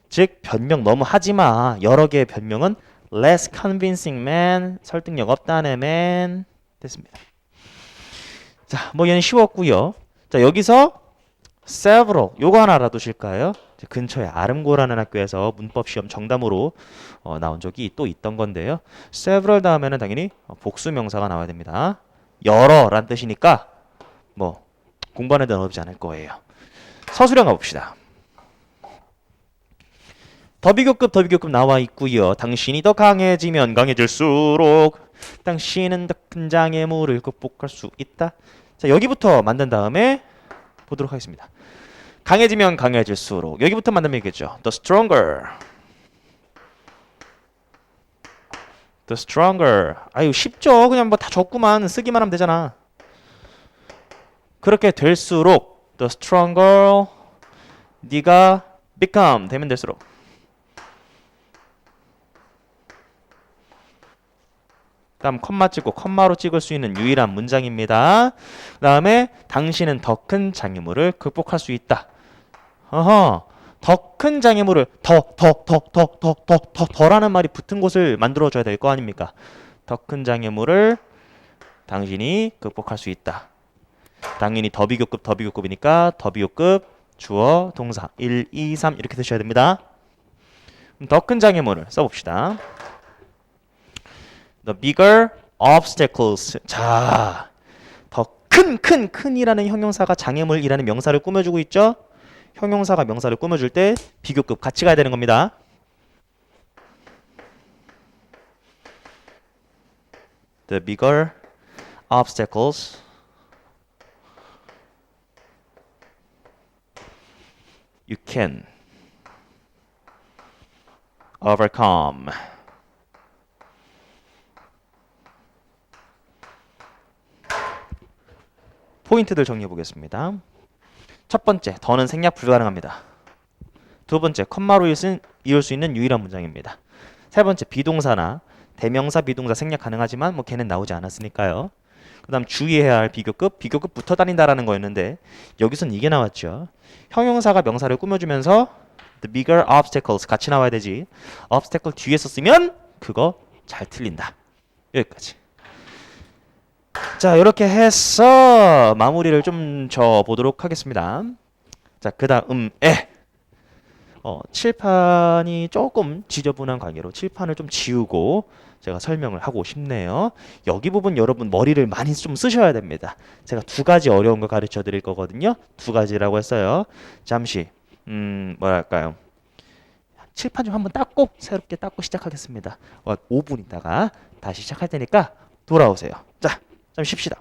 Speaker 1: 즉 변명 너무 하지 마. 여러 개의 변명은 less convincing man. 설득력 없다네 man. 됐습니다. 자, 뭐 얘는 쉬웠고요. 자, 여기서 several 요거 하나 알아두실까요? 근처에 아름고라는 학교에서 문법 시험 정답으로 나온 적이 또 있던 건데요. several 다음에는 당연히 복수 명사가 나와야 됩니다. 여러란 뜻이니까 뭐 공부하는 데는 어렵지 않을 거예요. 서술형 가봅시다. 더 비교급 나와 있고요. 당신이 더 강해지면 강해질수록 당신은 더 큰 장애물을 극복할 수 있다. 자, 여기부터 만든 다음에 보도록 하겠습니다. 강해지면 강해질수록 여기부터 만들면 되겠죠. The stronger. The stronger. 아유 쉽죠. 그냥 뭐 다 적구만 쓰기만 하면 되잖아. 그렇게 될수록 the stronger 네가 become 되면 될수록 다음 컴마 찍고 컴마로 찍을 수 있는 유일한 문장입니다. 그 다음에 당신은 더 큰 장애물을 극복할 수 있다. 어허, 더 큰 장애물을 더라는 말이 붙은 곳을 만들어줘야 될 거 아닙니까? 더 큰 장애물을 당신이 극복할 수 있다. 당연히 더 비교급이니까 더 비교급 주어 동사 1, 2, 3 이렇게 쓰셔야 됩니다. 더 큰 장애물을 써봅시다. The bigger obstacles. 자, 더 큰이라는 형용사가 장애물이라는 명사를 꾸며주고 있죠. 형용사가 명사를 꾸며줄 때 비교급 같이 가야 되는 겁니다. The bigger obstacles you can overcome. 포인트들 정리해 보겠습니다. 첫 번째, 더는 생략 불가능합니다. 두 번째, 컴마로 이을 수 있는 유일한 문장입니다. 세 번째, 비동사나 대명사, 비동사 생략 가능하지만 뭐 걔는 나오지 않았으니까요. 그 다음 주의해야 할 비교급 붙어 다닌다라는 거였는데 여기선 이게 나왔죠. 형용사가 명사를 꾸며주면서 the bigger obstacles 같이 나와야 되지. obstacle 뒤에서 쓰면 그거 잘 틀린다. 여기까지. 자, 이렇게 해서 마무리를 좀 져보도록 하겠습니다. 자, 그 다음에 칠판이 조금 지저분한 관계로 칠판을 좀 지우고 제가 설명을 하고 싶네요. 여기 부분 여러분 머리를 많이 좀 쓰셔야 됩니다. 제가 두 가지 어려운 거 가르쳐 드릴 거거든요. 두 가지라고 했어요. 잠시 뭐랄까요. 칠판 좀 한번 닦고 새롭게 닦고 시작하겠습니다. 5분 있다가 다시 시작할 테니까 돌아오세요. 자, 좀 쉽시다.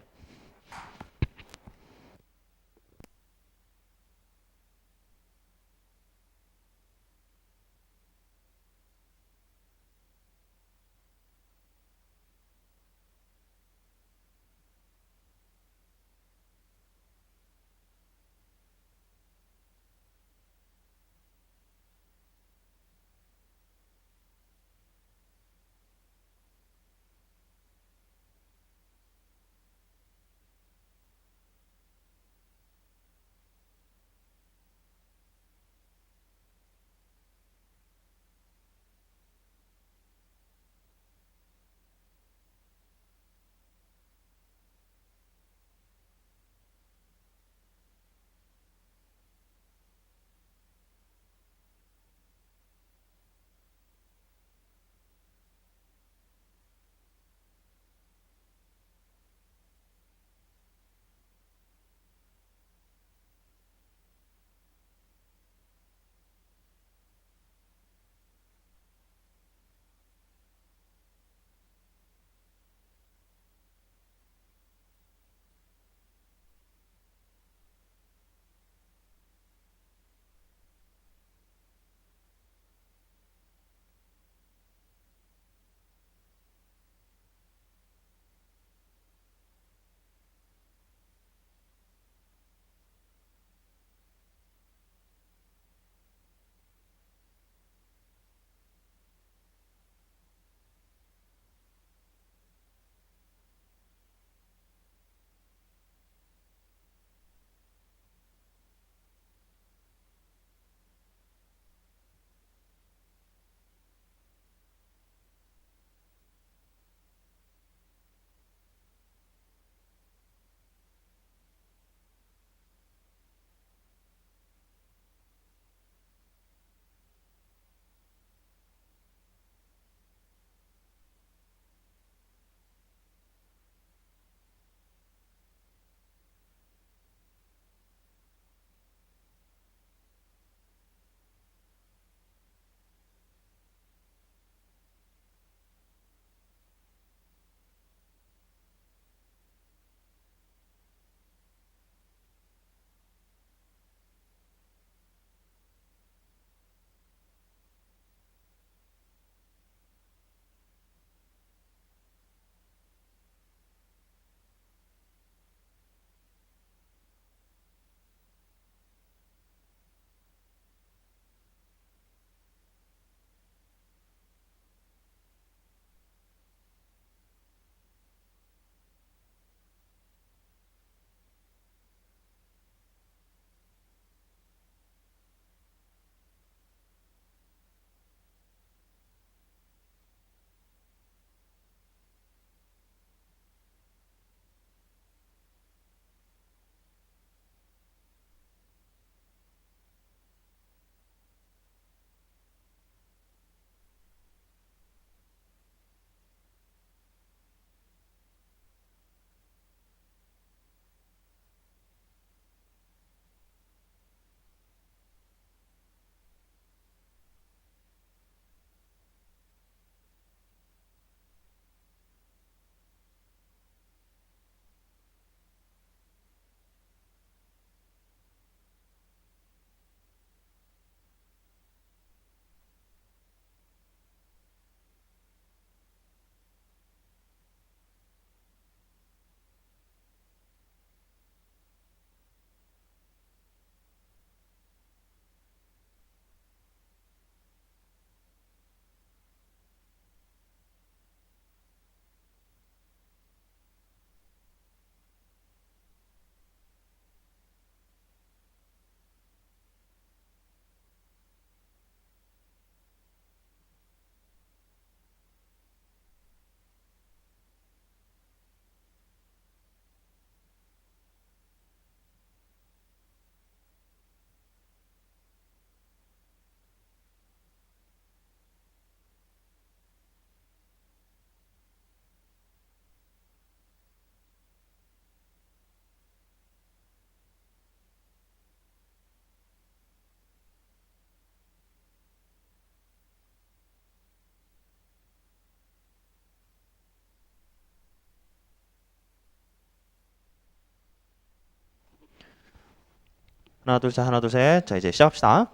Speaker 1: 하나, 둘, 셋, 하나, 둘, 셋. 자, 이제 시작합시다.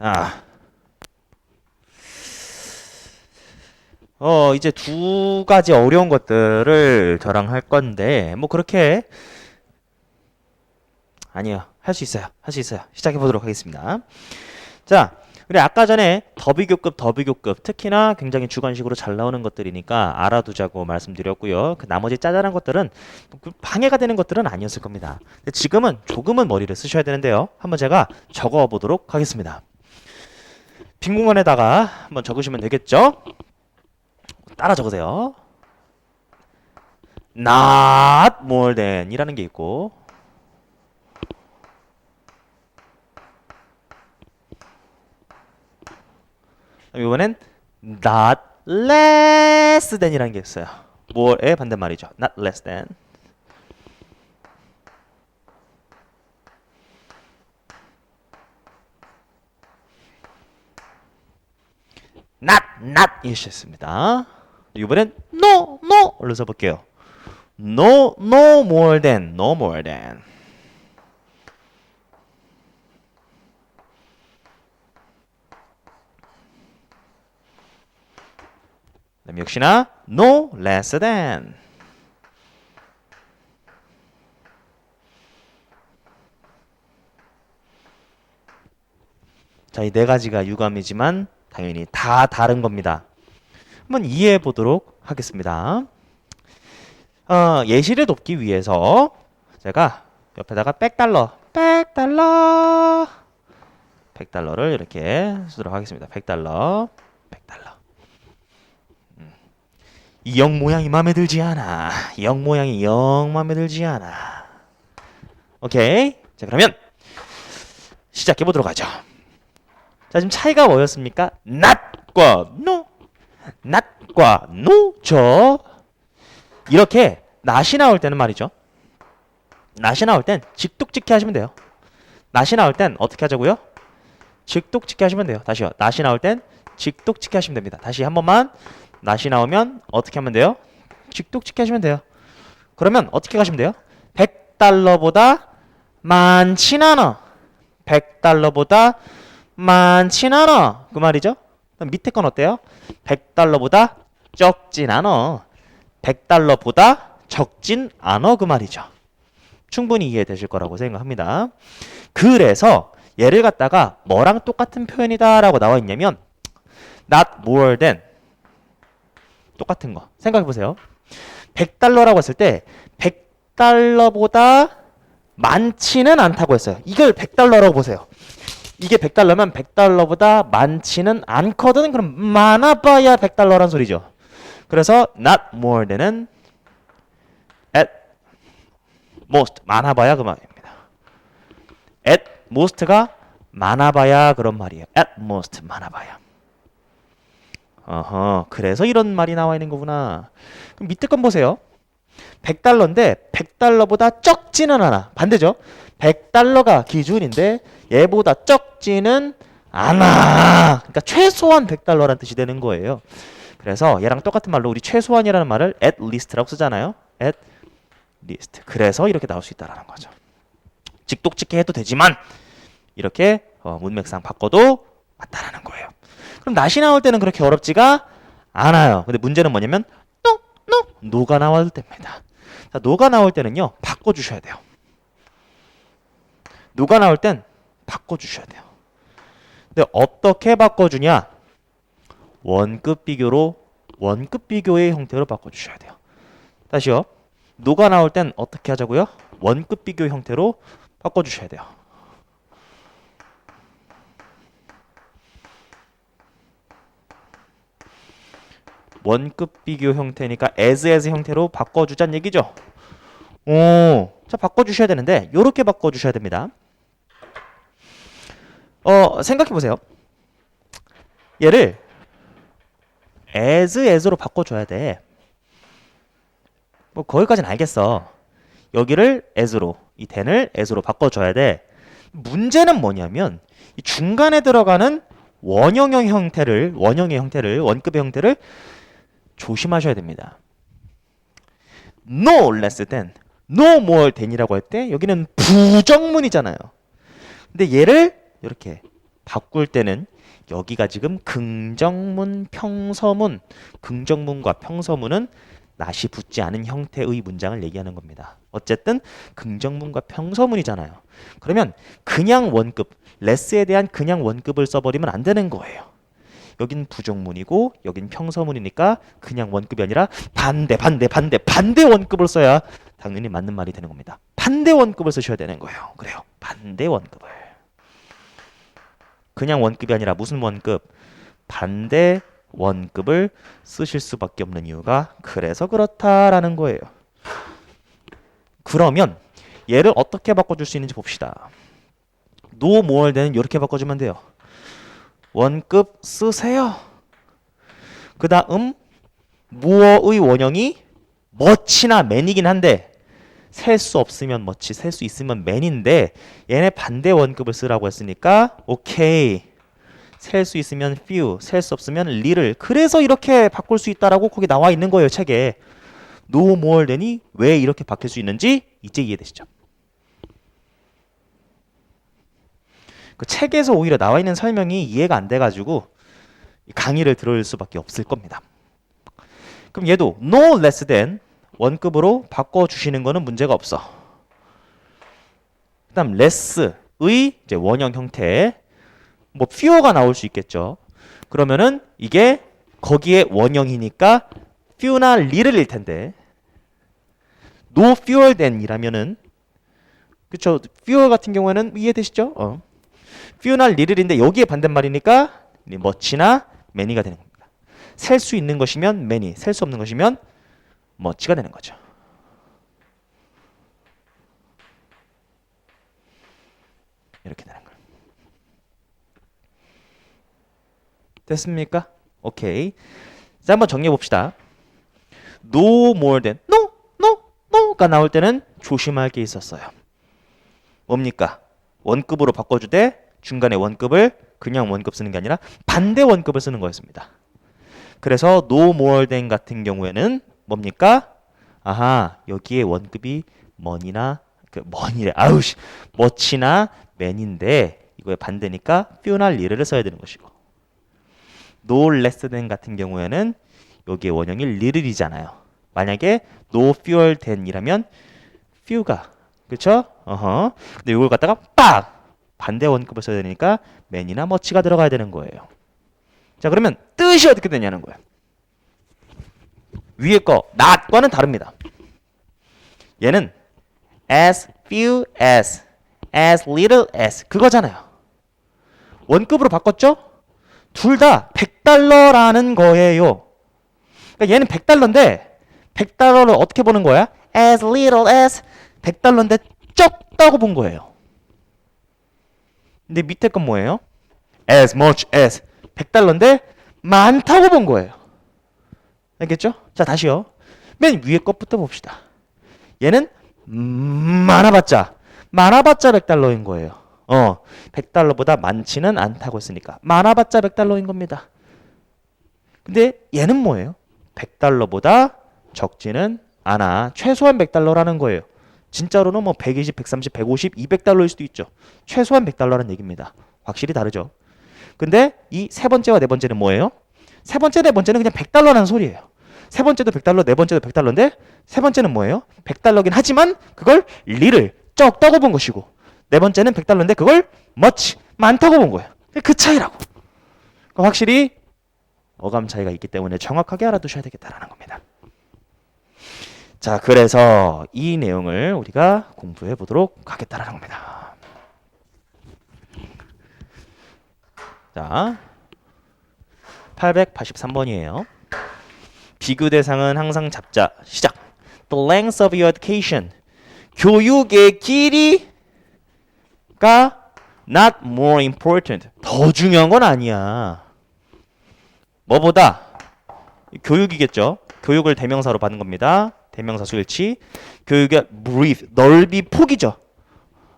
Speaker 1: 자, 이제 두 가지 어려운 것들을 저랑 할 건데, 뭐, 그렇게, 아니요. 할 수 있어요. 할 수 있어요. 시작해 보도록 하겠습니다. 자, 우리 아까 전에 더비교급, 특히나 굉장히 주관식으로 잘 나오는 것들이니까 알아두자고 말씀드렸고요. 그 나머지 짜잘한 것들은 방해가 되는 것들은 아니었을 겁니다. 근데 지금은 조금은 머리를 쓰셔야 되는데요. 한번 제가 적어 보도록 하겠습니다. 빈 공간에다가 한번 적으시면 되겠죠? 따라 적으세요. not more than 이라는 게 있고, 이번엔 not less than 이라는 게 있어요. more의 반대말이죠. not less than. not 이셨습니다. 이번엔 no 얼른 써볼게요. no more than. 그다음 역시나 no less than. 자, 이 네 가지가 유감이지만 당연히 다 다른 겁니다. 한번 이해해 보도록 하겠습니다. 예시를 돕기 위해서 제가 옆에다가 $100를 이렇게 쓰도록 하겠습니다. $100. 이 영 모양이 마음에 들지 않아. 이 영 모양이 영 마음에 들지 않아. 오케이. 자, 그러면 시작해 보도록 하죠. 자, 지금 차이가 뭐였습니까? not과 no죠. 이렇게 not이 나올 때는 말이죠. not이 나올 땐 직독직해 하시면 돼요. not이 나올 땐 어떻게 하자고요? 직독직해 하시면 돼요. 다시요. not이 나올 땐 직독직해 하시면 됩니다. 다시 한 번만. not이 나오면 어떻게 하면 돼요? 직독직해 하시면 돼요. 그러면 어떻게 가시면 돼요? $100보다 많진 않아. $100보다 많진 않아. 그 말이죠. 그럼 밑에 건 어때요? $100보다 적진 않아. $100보다 적진 않아. 그 말이죠. 충분히 이해되실 거라고 생각합니다. 그래서 얘를 갖다가 뭐랑 똑같은 표현이다 라고 나와 있냐면 not more than 똑같은 거 생각해 보세요. $100라고 했을 때 $100보다 많지는 않다고 했어요. 이걸 $100라고 보세요. 이게 $100면 $100보다 많지는 않거든. 그럼 많아봐야 $100란 소리죠. 그래서 not more than은 at most 많아봐야 그 말입니다. at most가 많아봐야 그런 말이에요. at most 많아봐야. 그래서 이런 말이 나와 있는 거구나. 그럼 밑에 건 보세요. $100인데 $100보다 적지는 않아. 반대죠. $100가 기준인데 얘보다 적지는 않아. 그러니까 최소한 $100라는 뜻이 되는 거예요. 그래서 얘랑 똑같은 말로 우리 최소한이라는 말을 at least라고 쓰잖아요. at least. 그래서 이렇게 나올 수 있다라는 거죠. 직독직해 해도 되지만 이렇게 문맥상 바꿔도 맞다라는 거예요. 그럼 not이 나올 때는 그렇게 어렵지가 않아요. 근데 문제는 뭐냐면 no가 나올 때입니다. 자, no가 나올 때는요. 바꿔주셔야 돼요. no가 나올 땐 바꿔주셔야 돼요. 근데 어떻게 바꿔주냐? 원급 비교의 형태로 바꿔주셔야 돼요. 다시요. no가 나올 땐 어떻게 하자고요? 원급 비교 형태로 바꿔주셔야 돼요. 원급 비교 형태니까 as 형태로 바꿔주자는 얘기죠. 자, 바꿔주셔야 되는데 요렇게 바꿔주셔야 됩니다. 생각해보세요. 얘를 as로 바꿔줘야 돼. 뭐 거기까지는 알겠어. 여기를 as로, 이 then을 as로 바꿔줘야 돼. 문제는 뭐냐면 이 중간에 들어가는 원형의 형태를 원급의 형태를 조심하셔야 됩니다. no less than no more than이라고 할 때 여기는 부정문이잖아요. 근데 얘를 이렇게 바꿀 때는 여기가 지금 긍정문, 평서문, 긍정문과 평서문은 낫이 붙지 않은 형태의 문장을 얘기하는 겁니다. 어쨌든 긍정문과 평서문이잖아요. 그러면 그냥 원급, 레스에 대한 그냥 원급을 써버리면 안 되는 거예요. 여긴 부정문이고 여긴 평서문이니까 그냥 원급이 아니라 반대 원급을 써야 당연히 맞는 말이 되는 겁니다. 반대 원급을 쓰셔야 되는 거예요. 그래요. 반대 원급을. 그냥 원급이 아니라 무슨 원급? 반대 원급을 쓰실 수밖에 없는 이유가 그래서 그렇다라는 거예요. 그러면 얘를 어떻게 바꿔줄 수 있는지 봅시다. no more than은 이렇게 바꿔주면 돼요. 원급 쓰세요. 그 다음 무어의 원형이 much나 man이긴 한데 셀 수 없으면 much, 셀 수 있으면 man인데 얘네 반대 원급을 쓰라고 했으니까 오케이. 셀 수 있으면 few, 셀 수 없으면 little. 그래서 이렇게 바꿀 수 있다라고 거기 나와 있는 거예요, 책에. no more than이 왜 이렇게 바뀔 수 있는지 이제 이해되시죠? 그 책에서 오히려 나와 있는 설명이 이해가 안 돼가지고 강의를 들을 수밖에 없을 겁니다. 그럼 얘도 no less than 원급으로 바꿔주시는 거는 문제가 없어. 그 다음 less의 이제 원형 형태 뭐 few가 나올 수 있겠죠. 그러면은 이게 거기에 원형이니까 few나 little일 텐데 no fewer than 이라면은 그쵸. fewer 같은 경우에는 이해되시죠? few나 little인데 여기에 반대말이니까 much나 many가 되는 겁니다. 셀 수 있는 것이면 many, 셀 수 없는 것이면 much가 되는 거죠. 이렇게 되는 거예요. 됐습니까? 오케이. 자, 한번 정리해 봅시다. no more than, no가 나올 때는 조심할 게 있었어요. 뭡니까? 원급으로 바꿔주되 중간에 원급을 그냥 원급 쓰는 게 아니라 반대 원급을 쓰는 거였습니다. 그래서 no more than 같은 경우에는 뭡니까? 아하, 여기에 원급이 much나 man인데 이거의 반대니까 few나 little를 써야 되는 것이고 no less than 같은 경우에는 여기에 원형이 little이잖아요. 만약에 no fewer than이라면 few가 그렇죠? 근데 이걸 갖다가 빡 반대 원급을 써야 되니까 man이나 much가 들어가야 되는 거예요. 자, 그러면 뜻이 어떻게 되냐는 거예요. 위에 거 not과는 다릅니다. 얘는 as few as little as 그거잖아요. 원급으로 바꿨죠? 둘 다 100달러라는 거예요. 그러니까 얘는 100달러인데 100달러를 어떻게 보는 거야? as little as 100달러인데 적다고 본 거예요. 근데 밑에 건 뭐예요? as much as 100달러인데 많다고 본 거예요. 알겠죠? 자, 다시요. 맨 위에 것부터 봅시다. 얘는 많아봤자 100달러인 거예요. 100달러보다 많지는 않다고 했으니까 많아봤자 100달러인 겁니다. 근데 얘는 뭐예요? 100달러보다 적지는 않아. 최소한 100달러라는 거예요. 진짜로는 뭐 120, 130, 150, 200달러일 수도 있죠. 최소한 100달러라는 얘기입니다. 확실히 다르죠. 근데 이 세 번째와 네 번째는 뭐예요? 세 번째, 네 번째는 그냥 100달러라는 소리예요. 세 번째도 100달러, 네 번째도 100달러인데 세 번째는 뭐예요? 100달러긴 하지만 그걸 little, 적다고 본 것이고 네 번째는 100달러인데 그걸 much, 많다고 본 거예요. 그 차이라고. 그러니까 확실히 어감 차이가 있기 때문에 정확하게 알아두셔야 되겠다라는 겁니다. 자, 그래서 이 내용을 우리가 공부해 보도록 하겠다라는 겁니다. 자, 883번이에요. 비교 대상은 항상 잡자. 시작. The length of your education. 교육의 길이가 not more important. 더 중요한 건 아니야. 뭐보다? 교육이겠죠. 교육을 대명사로 받는 겁니다. 대명사 수일치. 교육의 brief, 넓이, 폭이죠.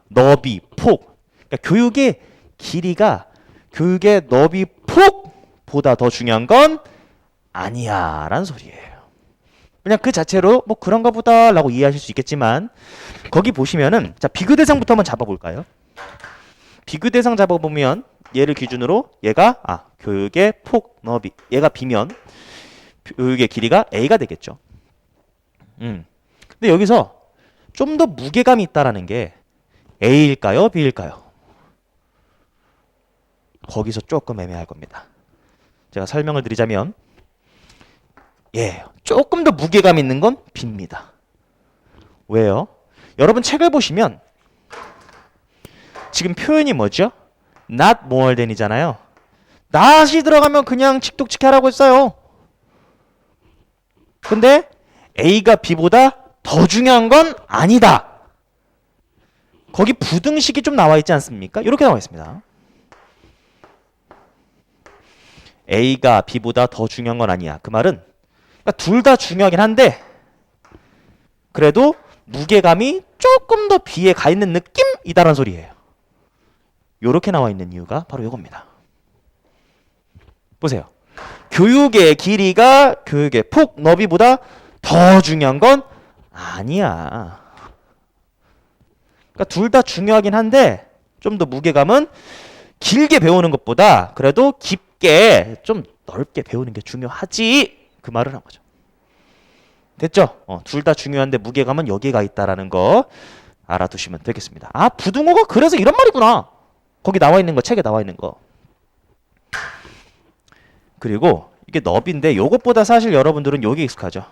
Speaker 1: 너비, 폭. 그러니까 교육의 길이가 교육의 너비, 폭보다 더 중요한 건 아니야 라는 소리예요. 그냥 그 자체로 뭐 그런가 보다라고 이해하실 수 있겠지만 거기 보시면은 자 비교 대상부터 한번 잡아볼까요? 비교 대상 잡아보면 얘를 기준으로 얘가 교육의 폭 너비 얘가 B면 교육의 길이가 A가 되겠죠. 근데 여기서 좀 더 무게감이 있다라는 게 A일까요? B일까요? 거기서 조금 애매할 겁니다. 제가 설명을 드리자면 조금 더 무게감 있는 건 B입니다. 왜요? 여러분 책을 보시면 지금 표현이 뭐죠? not more than이잖아요. not이 들어가면 그냥 칙독칙 하라고 했어요. 근데 A가 B보다 더 중요한 건 아니다. 거기 부등식이 좀 나와 있지 않습니까? 이렇게 나와 있습니다. A가 B보다 더 중요한 건 아니야. 그 말은 그러니까 둘 다 중요하긴 한데 그래도 무게감이 조금 더 B에 가 있는 느낌이다라는 소리예요. 이렇게 나와 있는 이유가 바로 이겁니다. 보세요. 교육의 길이가 교육의 폭 너비보다 더 중요한 건 아니야. 그러니까 둘 다 중요하긴 한데 좀 더 무게감은 길게 배우는 것보다 그래도 깊게 좀 넓게 배우는 게 중요하지. 그 말을 한 거죠. 됐죠? 둘 다 중요한데 무게감은 여기가 있다라는 거 알아두시면 되겠습니다. 부등호가 그래서 이런 말이구나. 거기 나와 있는 거, 책에 나와 있는 거. 그리고 이게 너비인데 요것보다 사실 여러분들은 여기 익숙하죠.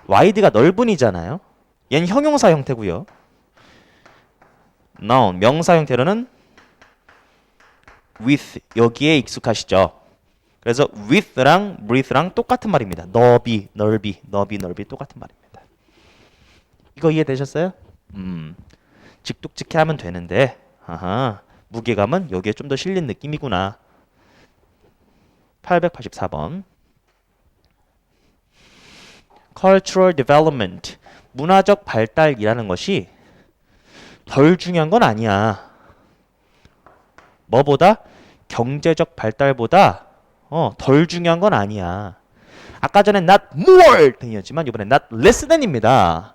Speaker 1: wide가 넓은이잖아요. 얘는 형용사 형태고요. noun, 명사 형태로는 with, 여기에 익숙하시죠. 그래서 width랑 breadth랑 똑같은 말입니다. 넓이, 넓이, 넓이, 넓이 똑같은 말입니다. 이거 이해되셨어요? 직독직해 하면 되는데 무게감은 여기에 좀 더 실린 느낌이구나. 884번. Cultural development, 문화적 발달이라는 것이 덜 중요한 건 아니야. 뭐보다? 경제적 발달보다 덜 중요한 건 아니야. 아까 전에 not more than이었지만 이번엔 not less than입니다.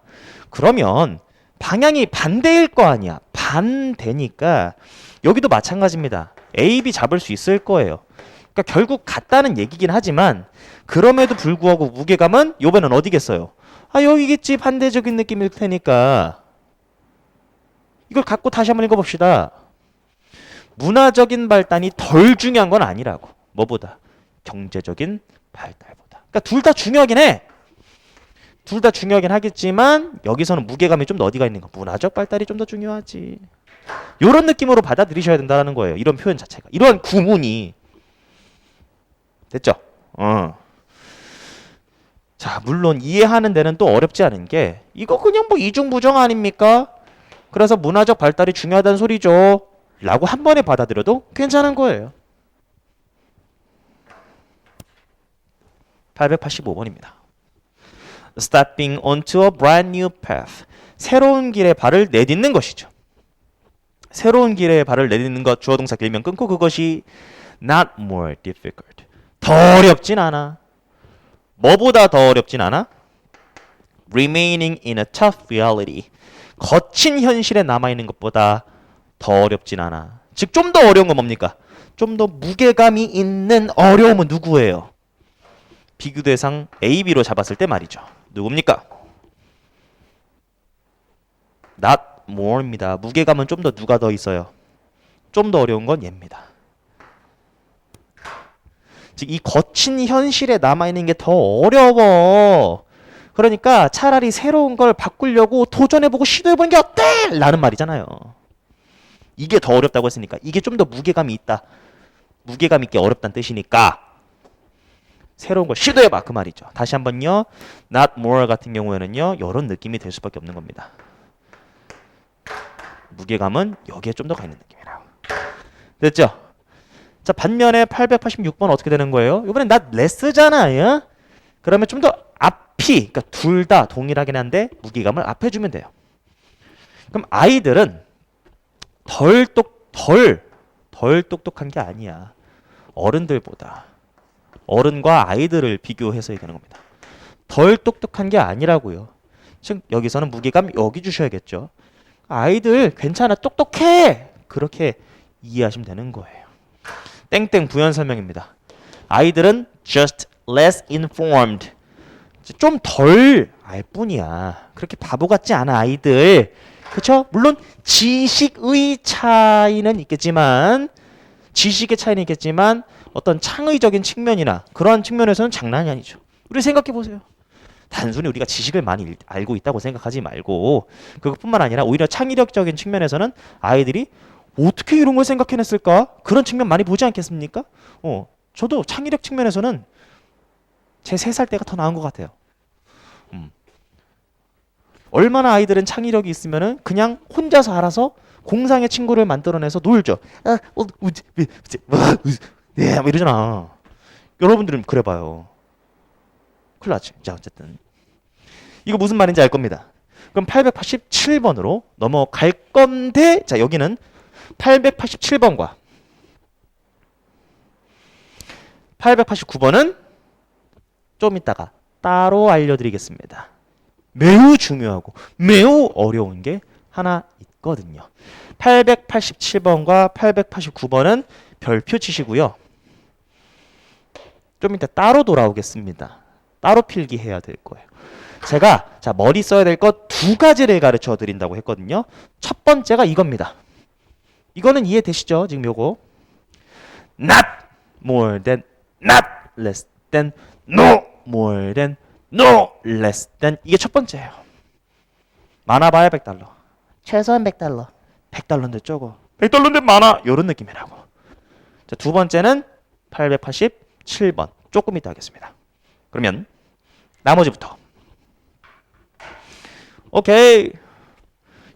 Speaker 1: 그러면 방향이 반대일 거 아니야. 반대니까 여기도 마찬가지입니다. A, B 잡을 수 있을 거예요. 그러니까 결국 같다는 얘기긴 하지만 그럼에도 불구하고 무게감은 요번엔 어디겠어요? 여기겠지. 반대적인 느낌일 테니까 이걸 갖고 다시 한번 읽어봅시다. 문화적인 발달이 덜 중요한 건 아니라고. 뭐보다? 경제적인 발달보다. 그러니까 둘 다 중요하긴 해. 둘 다 중요하긴 하겠지만 여기서는 무게감이 좀 더 어디가 있는 거? 문화적 발달이 좀 더 중요하지. 이런 느낌으로 받아들이셔야 된다는 거예요. 이런 표현 자체가. 이런 구문이. 됐죠? 자, 물론 이해하는 데는 또 어렵지 않은 게 이거 그냥 뭐 이중부정 아닙니까? 그래서 문화적 발달이 중요하다는 소리죠. 라고 한 번에 받아들여도 괜찮은 거예요. 885번입니다. Stepping onto a brand new path. 새로운 길에 발을 내딛는 것이죠. 새로운 길에 발을 내딛는 것, 주어 동사 길면 끊고 그것이 not more difficult. 더 어렵진 않아. 뭐보다 더 어렵진 않아? Remaining in a tough reality. 거친 현실에 남아있는 것보다 더 어렵진 않아. 즉 좀 더 어려운 건 뭡니까? 좀 더 무게감이 있는 어려움은 누구예요? 비교 대상 A, B로 잡았을 때 말이죠. 누굽니까? not more입니다. 무게감은 좀 더 누가 더 있어요? 좀 더 어려운 건 얘입니다. 즉 이 거친 현실에 남아있는 게 더 어려워. 그러니까 차라리 새로운 걸 바꾸려고 도전해보고 시도해보는 게 어때? 라는 말이잖아요. 이게 더 어렵다고 했으니까 이게 좀 더 무게감이 있다. 무게감 있게 어렵다는 뜻이니까 새로운 걸 시도해봐 그 말이죠. 다시 한번요. not more 같은 경우에는요. 이런 느낌이 될 수밖에 없는 겁니다. 무게감은 여기에 좀 더 가 있는 느낌이라고. 됐죠? 자, 반면에 886번 어떻게 되는 거예요? 이번엔 not less잖아요. 그러면 좀 더 앞이, 그러니까 둘 다 동일하긴 한데 무게감을 앞에 주면 돼요. 그럼 아이들은 덜 똑똑한 게 아니야. 어른들보다. 어른과 아이들을 비교해서 얘기하는 겁니다. 덜 똑똑한 게 아니라고요. 즉 여기서는 무게감 여기 주셔야겠죠. 아이들 괜찮아 똑똑해 그렇게 이해하시면 되는 거예요. 땡땡 부연 설명입니다. 아이들은 just less informed 좀 덜 알 뿐이야. 그렇게 바보 같지 않아 아이들. 그렇죠? 물론 지식의 차이는 있겠지만 지식의 차이는 있겠지만 어떤 창의적인 측면이나 그러한 측면에서는 장난이 아니죠. 우리 생각해 보세요. 단순히 우리가 지식을 많이 알고 있다고 생각하지 말고 그것뿐만 아니라 오히려 창의력적인 측면에서는 아이들이 어떻게 이런 걸 생각해냈을까? 그런 측면 많이 보지 않겠습니까? 저도 창의력 측면에서는 제 3살 때가 더 나은 것 같아요. 얼마나 아이들은 창의력이 있으면은 그냥 혼자서 알아서 공상의 친구를 만들어내서 놀죠. 네, 뭐 이러잖아. 여러분들은 그래봐요. 큰일 나지. 자, 어쨌든. 이거 무슨 말인지 알 겁니다. 그럼 887번으로 넘어갈 건데, 자, 여기는 887번과 889번은 좀 이따가 따로 알려드리겠습니다. 매우 중요하고 매우 어려운 게 하나 있거든요. 887번과 889번은 별표 치시고요. 좀 이따 따로 돌아오겠습니다. 따로 필기해야 될 거예요. 제가 자 머리 써야 될 것 2가지를 가르쳐 드린다고 했거든요. 첫 번째가 이겁니다. 이거는 이해되시죠? 지금 요거 not more than not less than no more than no less than 이게 첫 번째예요. 많아봐야 $100. 최소한 $100. $100인데 적어. $100인데 많아. 이런 느낌이라고. 자, 두 번째는 887번. 조금 이따 하겠습니다. 그러면 나머지부터. 오케이.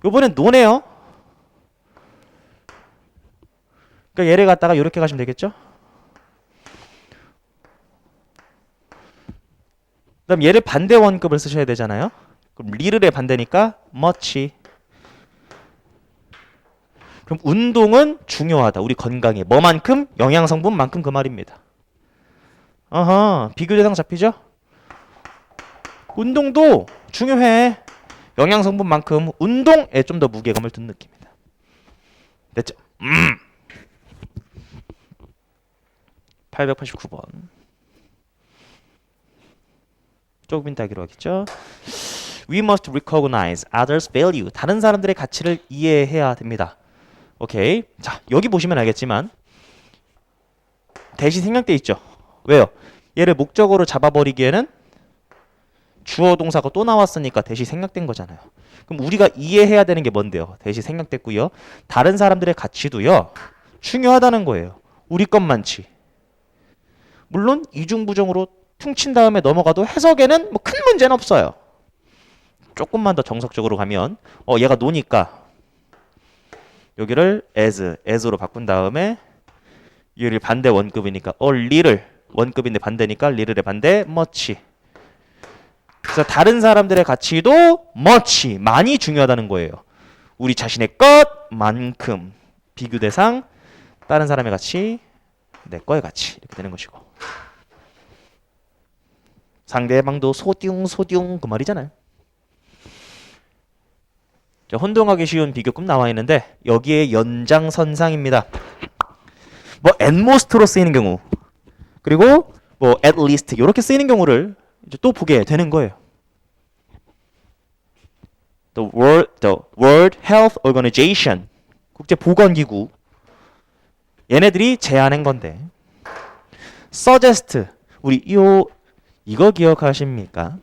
Speaker 1: 요번엔 노네요. 그러니까 얘를 갖다가 이렇게 가시면 되겠죠? 그럼 얘를 반대 원급을 쓰셔야 되잖아요. 그럼 리를의 반대니까 much. 그럼 운동은 중요하다. 우리 건강에. 뭐만큼? 영양성분만큼 그 말입니다. 비교 대상 잡히죠? 운동도 중요해. 영양성분만큼 운동에 좀 더 무게감을 둔 느낌이다. 됐죠? 889번. 조금 이따 하기로 하겠죠? We must recognize others' value. 다른 사람들의 가치를 이해해야 됩니다. 오케이. 자, 여기 보시면 알겠지만 대시 생략돼 있죠. 왜요? 얘를 목적어로 잡아버리기에는 주어 동사가 또 나왔으니까 대시 생략된 거잖아요. 그럼 우리가 이해해야 되는 게 뭔데요? 대시 생략됐고요. 다른 사람들의 가치도요. 중요하다는 거예요. 우리 것만치. 물론 이중부정으로 퉁친 다음에 넘어가도 해석에는 뭐 큰 문제는 없어요. 조금만 더 정석적으로 가면 얘가 노니까 여기를 as로 바꾼 다음에 얘를 반대 원급이니까 리를 원급인데 반대니까 리를의 반대 much. 그래서 다른 사람들의 가치도 much 많이 중요하다는 거예요. 우리 자신의 것만큼 비교 대상 다른 사람의 가치 내 거의 가치 이렇게 되는 것이고 상대방도 소듐 그 말이잖아요. 자, 혼동하기 쉬운 비교급 나와 있는데 여기에 연장선상입니다. 뭐 at most로 쓰이는 경우 그리고 뭐 at least 이렇게 쓰이는 경우를 이제 또 보게 되는 거예요. The World Health Organization 국제보건기구 얘네들이 제안한 건데 suggest 우리 이거 기억하십니까?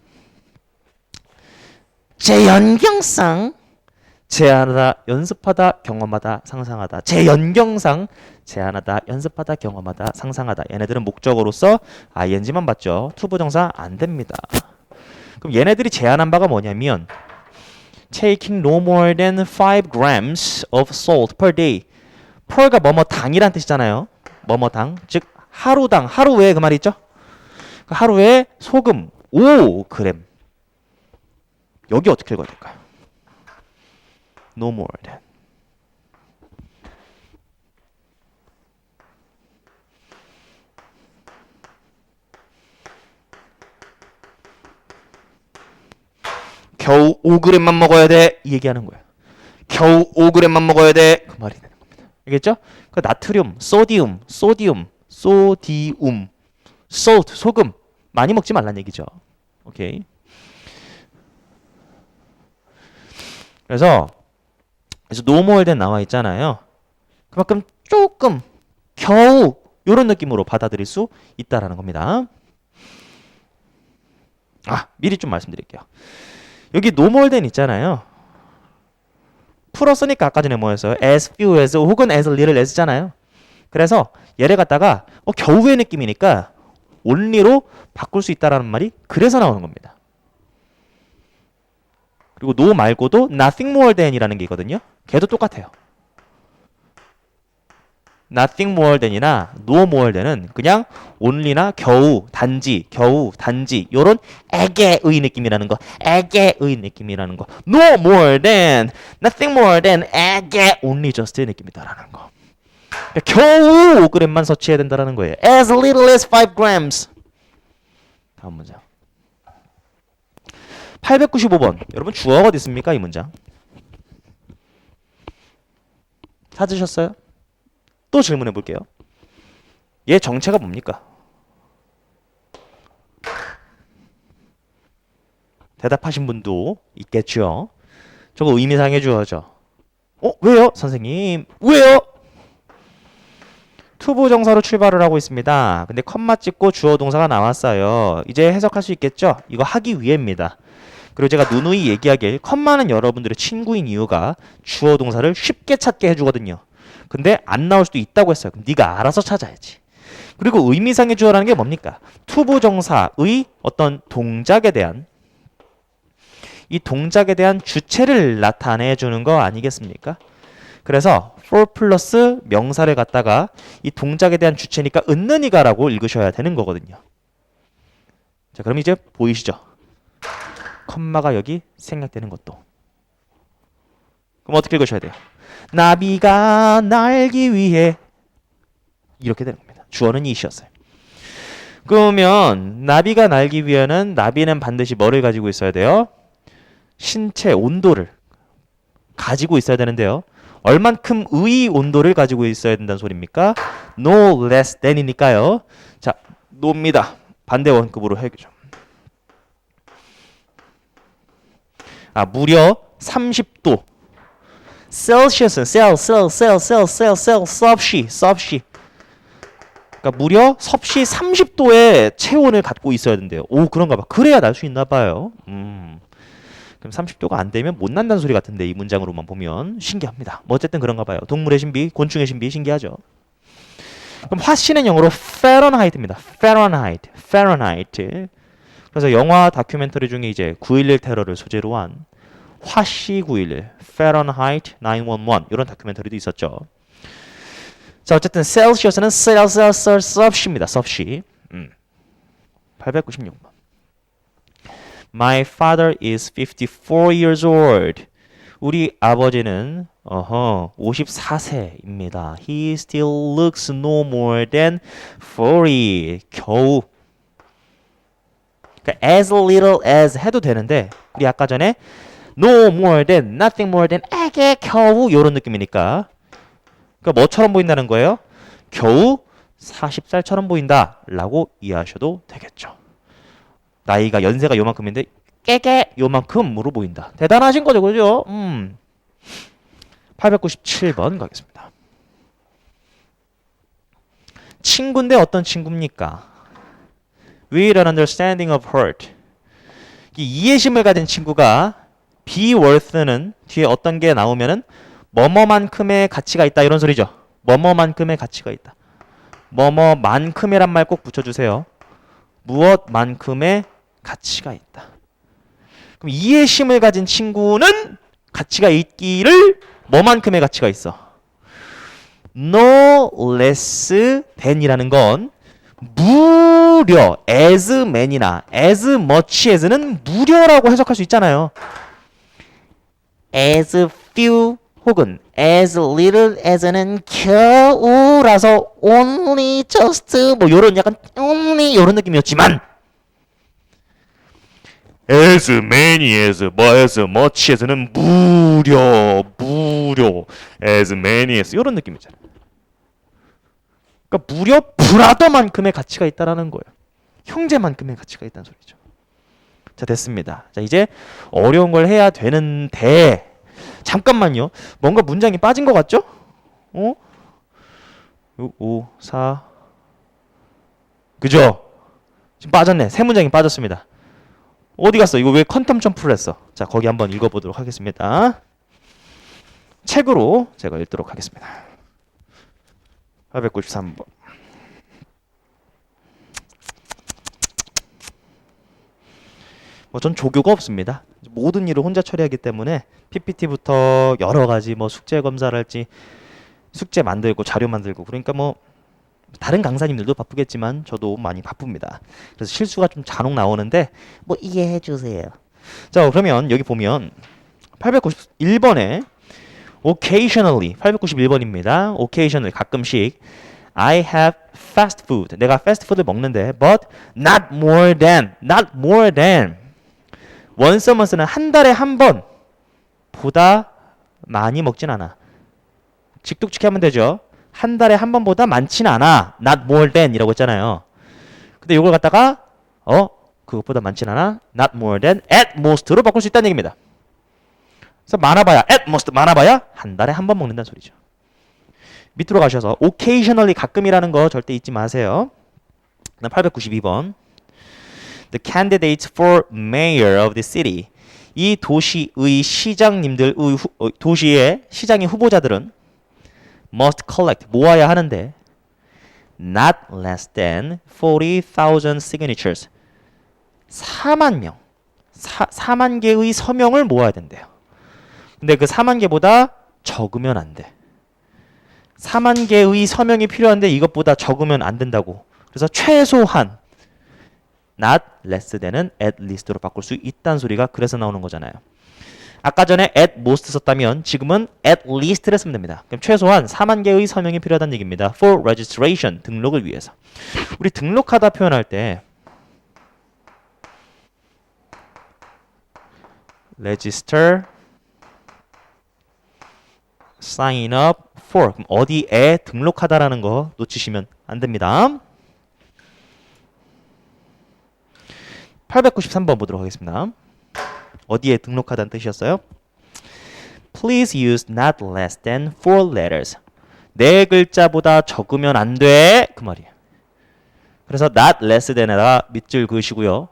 Speaker 1: 재연경상 제안하다, 연습하다, 경험하다, 상상하다. 재연경상 제안하다, 연습하다, 경험하다, 상상하다. 얘네들은 목적어로서 ing만 받죠. 투부정사 안 됩니다. 그럼 얘네들이 제안한 바가 뭐냐면 taking no more than 5 grams of salt per day. per가 뭐뭐 당이란 뜻이잖아요. 뭐뭐 당. 즉 하루당 하루에 그 말이 있죠? 하루에 소금 5g. 여기 어떻게 읽어야 될까요? No more than. 5g만 먹어야 돼. 이 얘기하는 거예요. 겨우 5g만 먹어야 돼. 그 말이 되는 겁니다. 알겠죠? 그 나트륨, 소디움, salt, 소금 많이 먹지 말란 얘기죠. 오케이. 그래서 노멀된 나와 있잖아요. 그만큼 조금 겨우 이런 느낌으로 받아들일 수 있다라는 겁니다. 미리 좀 말씀드릴게요. 여기 노멀된 있잖아요. 풀었으니까 아까 전에 뭐였어요? as few as 혹은 as little as잖아요. 그래서 얘를 갖다가 겨우의 느낌이니까 only로 바꿀 수 있다라는 말이 그래서 나오는 겁니다. 그리고 no 말고도 nothing more than이라는 게 있거든요. 걔도 똑같아요. nothing more than이나 no more than은 그냥 only나 겨우, 단지 요런 에게의 느낌이라는 거. 에게의 느낌이라는 거. no more than, nothing more than, 에게, only just의 느낌이다라는 거. 그러니까 겨우 5g만 섭취해야 된다라는 거예요. as little as 5 grams. 다음 문장. 895번. 여러분 주어가 어디 있습니까? 이 문장. 찾으셨어요? 또 질문해 볼게요. 얘 정체가 뭡니까? 대답하신 분도 있겠죠. 저거 의미상의 주어죠. 왜요? 선생님. 왜요? 투부정사로 출발을 하고 있습니다. 근데 컴마 찍고 주어 동사가 나왔어요. 이제 해석할 수 있겠죠? 이거 하기 위해입니다. 그리고 제가 누누이 얘기하길 컴마는 여러분들의 친구인 이유가 주어 동사를 쉽게 찾게 해주거든요. 근데 안 나올 수도 있다고 했어요. 그럼 네가 알아서 찾아야지. 그리고 의미상의 주어라는 게 뭡니까? 투부정사의 어떤 동작에 대한 이 동작에 대한 주체를 나타내 주는 거 아니겠습니까? 그래서 for 플러스 명사를 갖다가 이 동작에 대한 주체니까 은는이가라고 읽으셔야 되는 거거든요. 자, 그럼 이제 보이시죠? 컴마가 여기 생략되는 것도. 그럼 어떻게 읽으셔야 돼요? 나비가 날기 위해 이렇게 되는 겁니다. 주어는 이시였어요. 그러면 나비가 날기 위해는 나비는 반드시 뭐를 가지고 있어야 돼요? 신체 온도를 가지고 있어야 되는데요. 얼만큼의 온도를 가지고 있어야 된다는 소리입니까? No less than이니까요. 자, no입니다. 반대 원급으로 해야죠. 무려 30도. 셀시어스는 섭씨. 그러니까 무려 섭씨 30도의 체온을 갖고 있어야 된대요. 오, 그런가 봐. 그래야 날 수 있나 봐요. 그럼 30도가 안 되면 못 난다는 소리 같은데 이 문장으로만 보면 신기합니다. 뭐 어쨌든 그런가 봐요. 동물의 신비, 곤충의 신비 신기하죠. 그럼 화씨는 영어로 Fahrenheit입니다. Fahrenheit. 그래서 영화 다큐멘터리 중에 이제 9.11 테러를 소재로 한 화씨 9.11, Fahrenheit 911 이런 다큐멘터리도 있었죠. 자, 어쨌든 셀시어스는 섭씨입니다. 섭씨. 896번. My father is 54 years old. 우리 아버지는 54세입니다. He still looks no more than 40. 겨우. 그러니까 as little as 해도 되는데 우리 아까 전에 no more than, nothing more than, 에게 겨우 이런 느낌이니까 그러니까 뭐처럼 보인다는 거예요? 겨우 40살처럼 보인다 라고 이해하셔도 되겠죠. 나이가 연세가 요만큼인데 깨게 요만큼으로 보인다. 대단하신 거죠, 그죠? 897번 가겠습니다. 친구인데 어떤 친구입니까? With an understanding of hurt. 이 이해심을 가진 친구가 be worth는 뒤에 어떤 게 나오면은 뭐뭐만큼의 가치가 있다 이런 소리죠. 뭐뭐만큼의 가치가 있다. 뭐뭐만큼이란 말 꼭 붙여주세요. 무엇만큼의 가치가 있다. 그럼 이해심을 가진 친구는 가치가 있기를 뭐만큼의 가치가 있어? No less than이라는 건 무려 as many나 as much as는 무려라고 해석할 수 있잖아요. as few 혹은 as little as는 겨우라서 only, just 뭐 요런 약간 only 요런 느낌이었지만 as many as 뭐 as much as는 무려 as many as 이런 느낌이잖아요. 그러니까 무려 브라더만큼의 가치가 있다라는 거예요. 형제만큼의 가치가 있다는 소리죠. 자, 됐습니다. 자, 이제 어려운 걸 해야 되는데 잠깐만요. 뭔가 문장이 빠진 것 같죠? 6, 5, 4 그죠? 지금 빠졌네. 세 문장이 빠졌습니다. 어디 갔어? 이거 왜 퀀텀 점프를 했어? 자, 거기 한번 읽어보도록 하겠습니다. 책으로 제가 읽도록 하겠습니다. 893번. 전 조교가 없습니다. 모든 일을 혼자 처리하기 때문에 PPT부터 여러 가지 뭐 숙제 검사랄지 숙제 만들고 자료 만들고 그러니까 뭐 다른 강사님들도 바쁘겠지만 저도 많이 바쁩니다. 그래서 실수가 좀 잔혹 나오는데 뭐 이해해 주세요. 자, 그러면 여기 보면 891번에 occasionally 891번입니다. occasionally 가끔씩 I have fast food. 내가 패스트푸드를 먹는데 but not more than once a month는 한 달에 한 번 보다 많이 먹진 않아. 직독직히 하면 되죠. 한 달에 한 번보다 많지는 않아. not more than 이라고 했잖아요. 근데 이걸 갖다가 그것보다 많지는 않아. not more than at most로 바꿀 수 있다는 얘기입니다. 그래서 많아봐야 at most 많아봐야 한 달에 한 번 먹는다는 소리죠. 밑으로 가셔서 occasionally 가끔이라는 거 절대 잊지 마세요. 892번 The candidates for mayor of the city 이 도시의 시장님들 도시의 시장의 후보자들은 must collect 모아야 하는데 not less than 40,000 signatures 4만 명 4만 개의 서명을 모아야 된대요. 근데 그 4만 개보다 적으면 안 돼. 4만 개의 서명이 필요한데 이것보다 적으면 안 된다고. 그래서 최소한 not less than은 at least로 바꿀 수 있다는 소리가 그래서 나오는 거잖아요. 아까 전에 at most 썼다면 지금은 at least를 쓰면 됩니다. 그럼 최소한 4만 개의 서명이 필요하다는 얘기입니다. for registration, 등록을 위해서. 우리 등록하다 표현할 때 register, sign up for 그럼 어디에 등록하다라는 거 놓치시면 안 됩니다. 893번 보도록 하겠습니다. 어디에 등록하다는 뜻이었어요? Please use not less than 4 letters. 네 글자보다 적으면 안 돼. 그 말이에요. 그래서 not less than에다가 밑줄 그으시고요.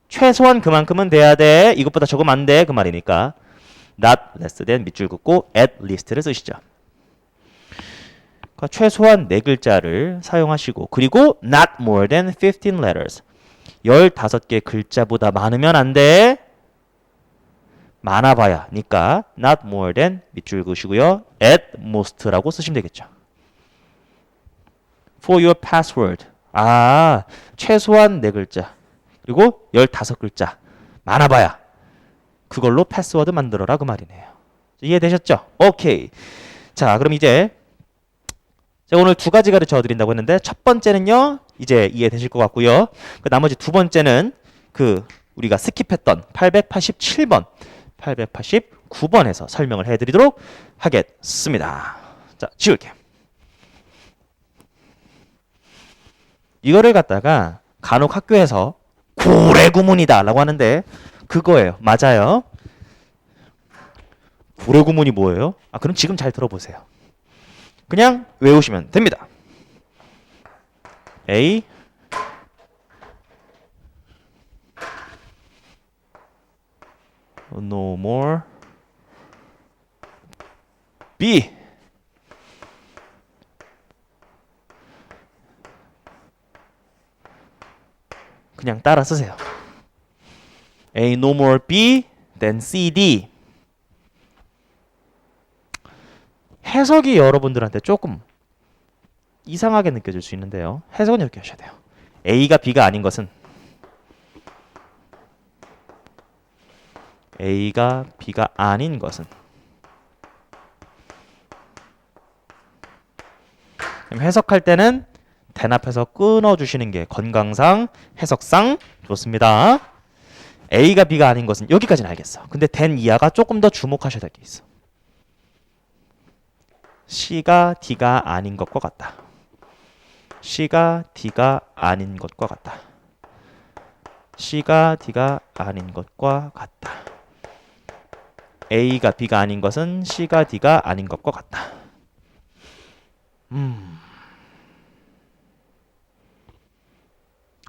Speaker 1: 최소한 그만큼은 돼야 돼. 이것보다 적으면 안 돼. 그 말이니까 not less than 밑줄 긋고 at least를 쓰시죠. 그러니까 최소한 네 글자를 사용하시고 그리고 not more than 15 letters. 15개 글자보다 많으면 안 돼. 많아봐야니까 not more than 밑줄 그으시고요. at most라고 쓰시면 되겠죠. for your password. 최소한 4글자. 그리고 15글자. 많아봐야 그걸로 패스워드 만들어라 그 말이네요. 이해되셨죠? 오케이. 자, 그럼 이제 제가 오늘 두 가지 가르쳐 드린다고 했는데 첫 번째는요. 이제 이해되실 것 같고요. 그 나머지 두 번째는 그 우리가 스킵했던 887번, 889번에서 설명을 해드리도록 하겠습니다. 자, 지울게요. 이거를 갖다가 간혹 학교에서 고래구문이다 라고 하는데 그거예요. 맞아요. 고래구문이 뭐예요? 그럼 지금 잘 들어보세요. 그냥 외우시면 됩니다. A no more B 그냥 따라 쓰세요. A no more B then C, D 해석이 여러분들한테 조금 이상하게 느껴질 수 있는데요. 해석은 이렇게 하셔야 돼요. A가 B가 아닌 것은 A가 B가 아닌 것은 해석할 때는 대납해서 끊어주시는 게 건강상 해석상 좋습니다. A가 B가 아닌 것은 여기까지는 알겠어. 근데 된 이하가 조금 더 주목하셔야 될 게 있어. C가 D가 아닌 것과 같다. C가 D가 아닌 것과 같다. C가 D가 아닌 것과 같다. A가 B가 아닌 것은 C가 D가 아닌 것과 같다.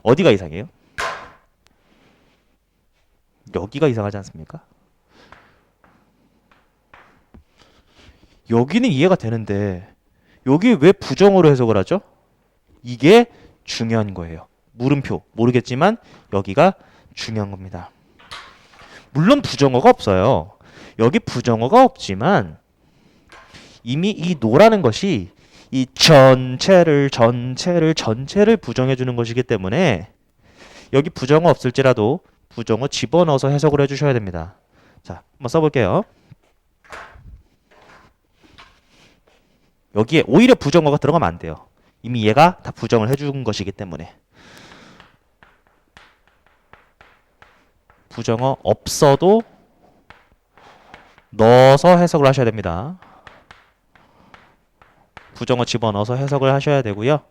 Speaker 1: 어디가 이상해요? 여기가 이상하지 않습니까? 여기는 이해가 되는데 여기 왜 부정어로 해석을 하죠? 이게 중요한 거예요. 물음표 모르겠지만 여기가 중요한 겁니다. 물론 부정어가 없어요. 여기 부정어가 없지만 이미 이 노라는 것이 이 전체를 부정해 주는 것이기 때문에 여기 부정어 없을지라도 부정어 집어넣어서 해석을 해주셔야 됩니다. 자, 한번 써볼게요. 여기에 오히려 부정어가 들어가면 안 돼요. 이미 얘가 다 부정을 해준 것이기 때문에. 부정어 없어도 넣어서 해석을 하셔야 됩니다. 부정어 집어넣어서 해석을 하셔야 되고요.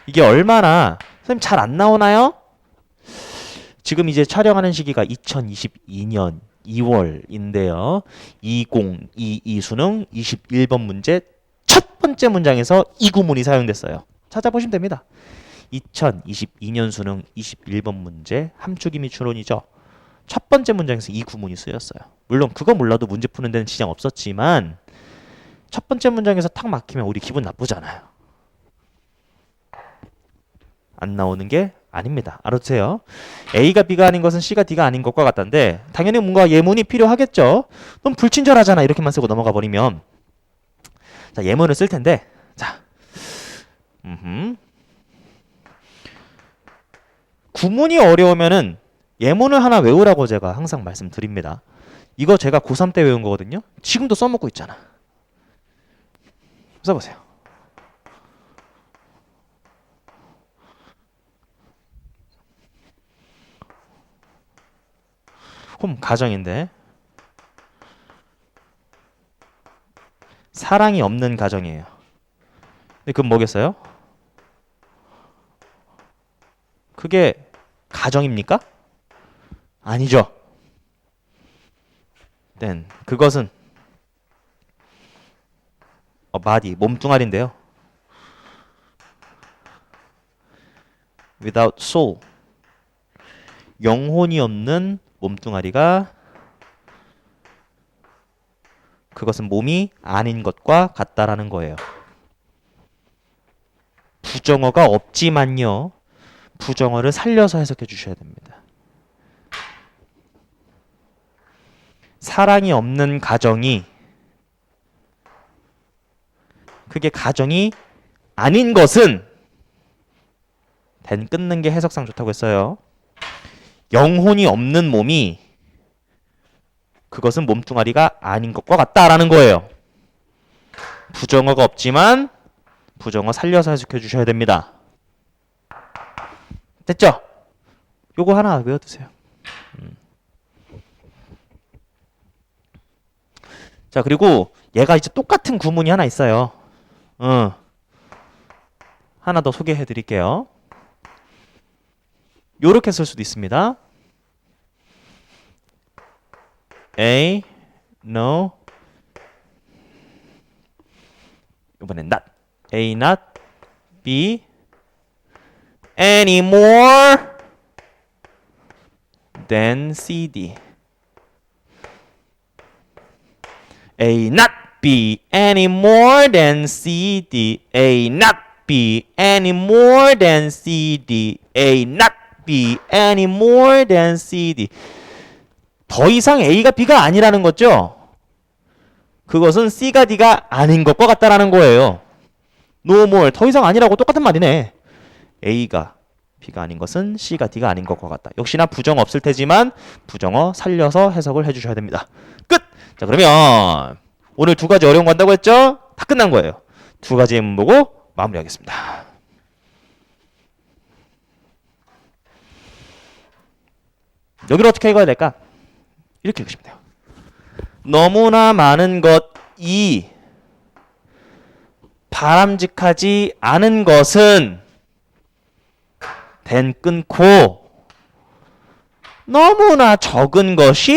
Speaker 1: 이게 얼마나 선생님 잘 안 나오나요? 지금 이제 촬영하는 시기가 2022년 2월인데요. 2022 수능 21번 문제 첫 번째 문장에서 이 구문이 사용됐어요. 찾아보시면 됩니다. 2022년 수능 21번 문제 함축이 및 추론이죠. 첫 번째 문장에서 이 구문이 쓰였어요. 물론 그거 몰라도 문제 푸는 데는 지장 없었지만 첫 번째 문장에서 탁 막히면 우리 기분 나쁘잖아요. 안 나오는 게 아닙니다. 알아두세요. A가 B가 아닌 것은 C가 D가 아닌 것과 같다는데 당연히 뭔가 예문이 필요하겠죠. 너무 불친절하잖아. 이렇게만 쓰고 넘어가 버리면. 자, 예문을 쓸 텐데 자, 구문이 어려우면은 예문을 하나 외우라고 제가 항상 말씀드립니다. 이거 제가 고3 때 외운 거거든요. 지금도 써먹고 있잖아. 써보세요. 홈 가정인데 사랑이 없는 가정이에요. 근데 그건 뭐겠어요? 그게 가정입니까? 아니죠. then 그것은 body 몸뚱아리인데요. without soul 영혼이 없는 몸뚱아리가 그것은 몸이 아닌 것과 같다라는 거예요. 부정어가 없지만요. 부정어를 살려서 해석해 주셔야 됩니다. 사랑이 없는 가정이 그게 가정이 아닌 것은 된 끊는 게 해석상 좋다고 했어요. 영혼이 없는 몸이 그것은 몸뚱아리가 아닌 것과 같다라는 거예요. 부정어가 없지만 부정어 살려서 해석해 주셔야 됩니다. 됐죠? 요거 하나 외워두세요. 자, 그리고 얘가 이제 똑같은 구문이 하나 있어요. 하나 더 소개해 드릴게요. 요렇게 쓸 수도 있습니다. A, no. 이번엔 not. A, not. B, any more than C, D. A, not B, any more than C, D. A, not B, any more than C, D. A, not B, any more than C, D. 더 이상 A가 B가 아니라는 거죠. 그것은 C가 D가 아닌 것과 같다라는 거예요. No more, 더 이상 아니라고 똑같은 말이네. A가 B가 아닌 것은 C가 D가 아닌 것과 같다. 역시나 부정 없을 테지만 부정어 살려서 해석을 해주셔야 됩니다. 끝! 자, 그러면 오늘 두 가지 어려운 거 한다고 했죠? 다 끝난 거예요. 두 가지 예문 보고 마무리하겠습니다. 여기를 어떻게 읽어야 될까? 이렇게 읽으시면 돼요. 너무나 많은 것이 바람직하지 않은 것은 된 끊고 너무나 적은 것이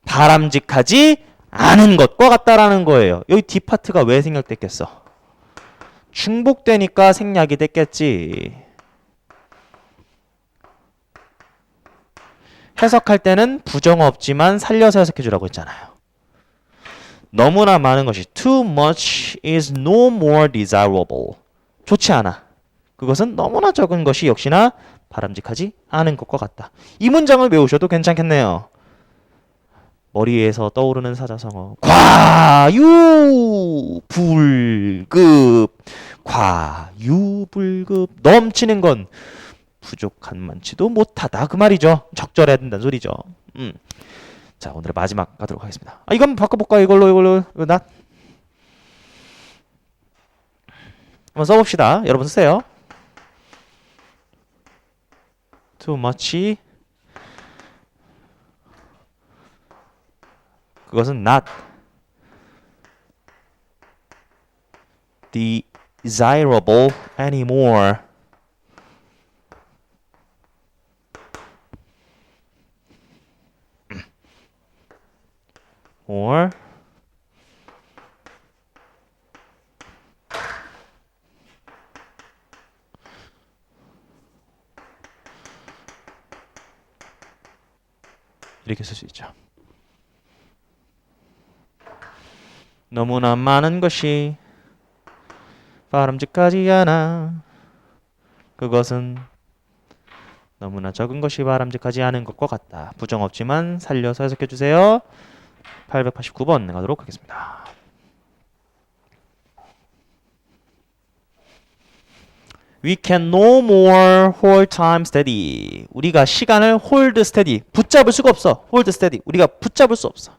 Speaker 1: 바람직하지 않은 것과 같다라는 거예요. 여기 D파트가 왜 생략됐겠어? 중복되니까 생략이 됐겠지. 해석할 때는 부정어 없지만 살려서 해석해 주라고 했잖아요. 너무나 많은 것이 too much is no more desirable. 좋지 않아. 그것은 너무나 적은 것이 역시나 바람직하지 않은 것과 같다. 이 문장을 외우셔도 괜찮겠네요. 머리에서 떠오르는 사자성어. 과유불급. 과유불급. 넘치는 건 부족한 많지도 못하다. 그 말이죠. 적절해야 된다는 소리죠. 자, 오늘의 마지막 가도록 하겠습니다. 이거 한번 바꿔볼까요? 이걸로 not. 한번 써봅시다. 여러분 쓰세요. too much. 그것은 not desirable anymore. or 이렇게 쓸 수 있죠. 너무나 많은 것이 바람직하지 않아. 그것은 너무나 적은 것이 바람직하지 않은 것과 같다. 부정 없지만 살려서 해석해 주세요. 889번 가도록 하겠습니다. We can no more hold time steady. 우리가 시간을 hold steady. 붙잡을 수가 없어. hold steady. 우리가 붙잡을 수 없어.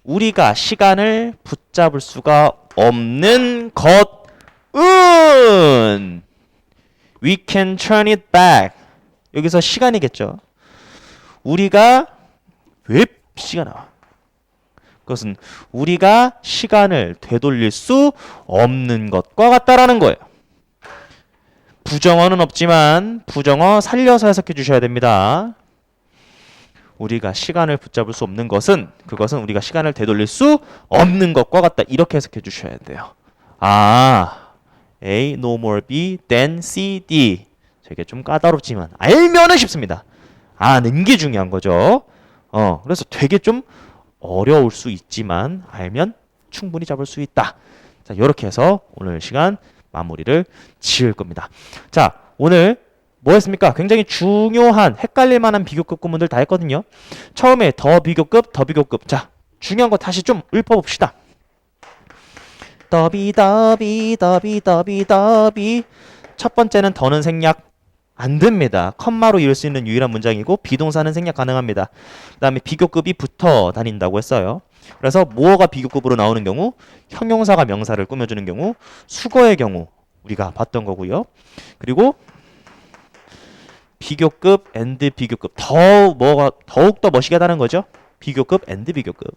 Speaker 1: 우리가 시간을 붙잡을 수가 없는 것은 we can turn it back. 여기서 시간이겠죠. 우리가 왜 시가 나와? 그것은 우리가 시간을 되돌릴 수 없는 것과 같다라는 거예요. 부정어는 없지만 부정어 살려서 해석해 주셔야 됩니다. 우리가 시간을 붙잡을 수 없는 것은 그것은 우리가 시간을 되돌릴 수 없는 것과 같다. 이렇게 해석해 주셔야 돼요. A no more B then C D. 되게 좀 까다롭지만 알면은 쉽습니다. 아는 게 중요한 거죠. 그래서 되게 좀 어려울 수 있지만 알면 충분히 잡을 수 있다. 자, 이렇게 해서 오늘 시간 마무리를 지을 겁니다. 자, 오늘 뭐 했습니까? 굉장히 중요한 헷갈릴 만한 비교급 구문들 다 했거든요. 처음에 더 비교급, 더 비교급. 자, 중요한 거 다시 좀 읊어봅시다. 더비. 첫 번째는 더는 생략 안 됩니다. 컴마로 이을 수 있는 유일한 문장이고 비동사는 생략 가능합니다. 그 다음에 비교급이 붙어 다닌다고 했어요. 그래서 모어가 비교급으로 나오는 경우, 형용사가 명사를 꾸며주는 경우, 수거의 경우 우리가 봤던 거고요. 그리고 비교급, and 비교급 더욱더 멋있게 하다는 거죠. 비교급, and 비교급.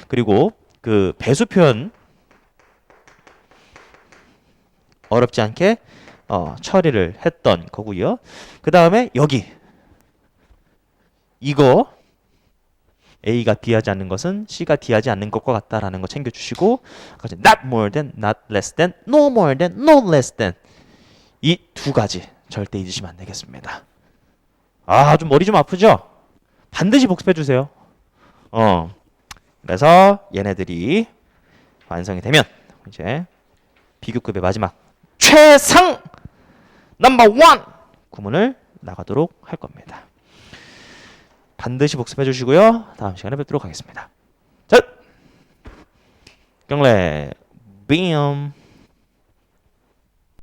Speaker 1: 그리고 그 배수 표현 어렵지 않게 처리를 했던 거고요. 그 다음에 여기 이거 A가 B하지 않는 것은 C가 D하지 않는 것과 같다라는 거 챙겨주시고 not more than, not less than, no more than, no less than 이 두 가지 절대 잊으시면 안 되겠습니다. 좀 머리 좀 아프죠? 반드시 복습해 주세요. 그래서 얘네들이 완성이 되면 이제 비교급의 마지막 최상 넘버 1 구문을 나가도록 할 겁니다. 반드시 복습해 주시고요. 다음 시간에 뵙도록 하겠습니다. 자, 경례 빔.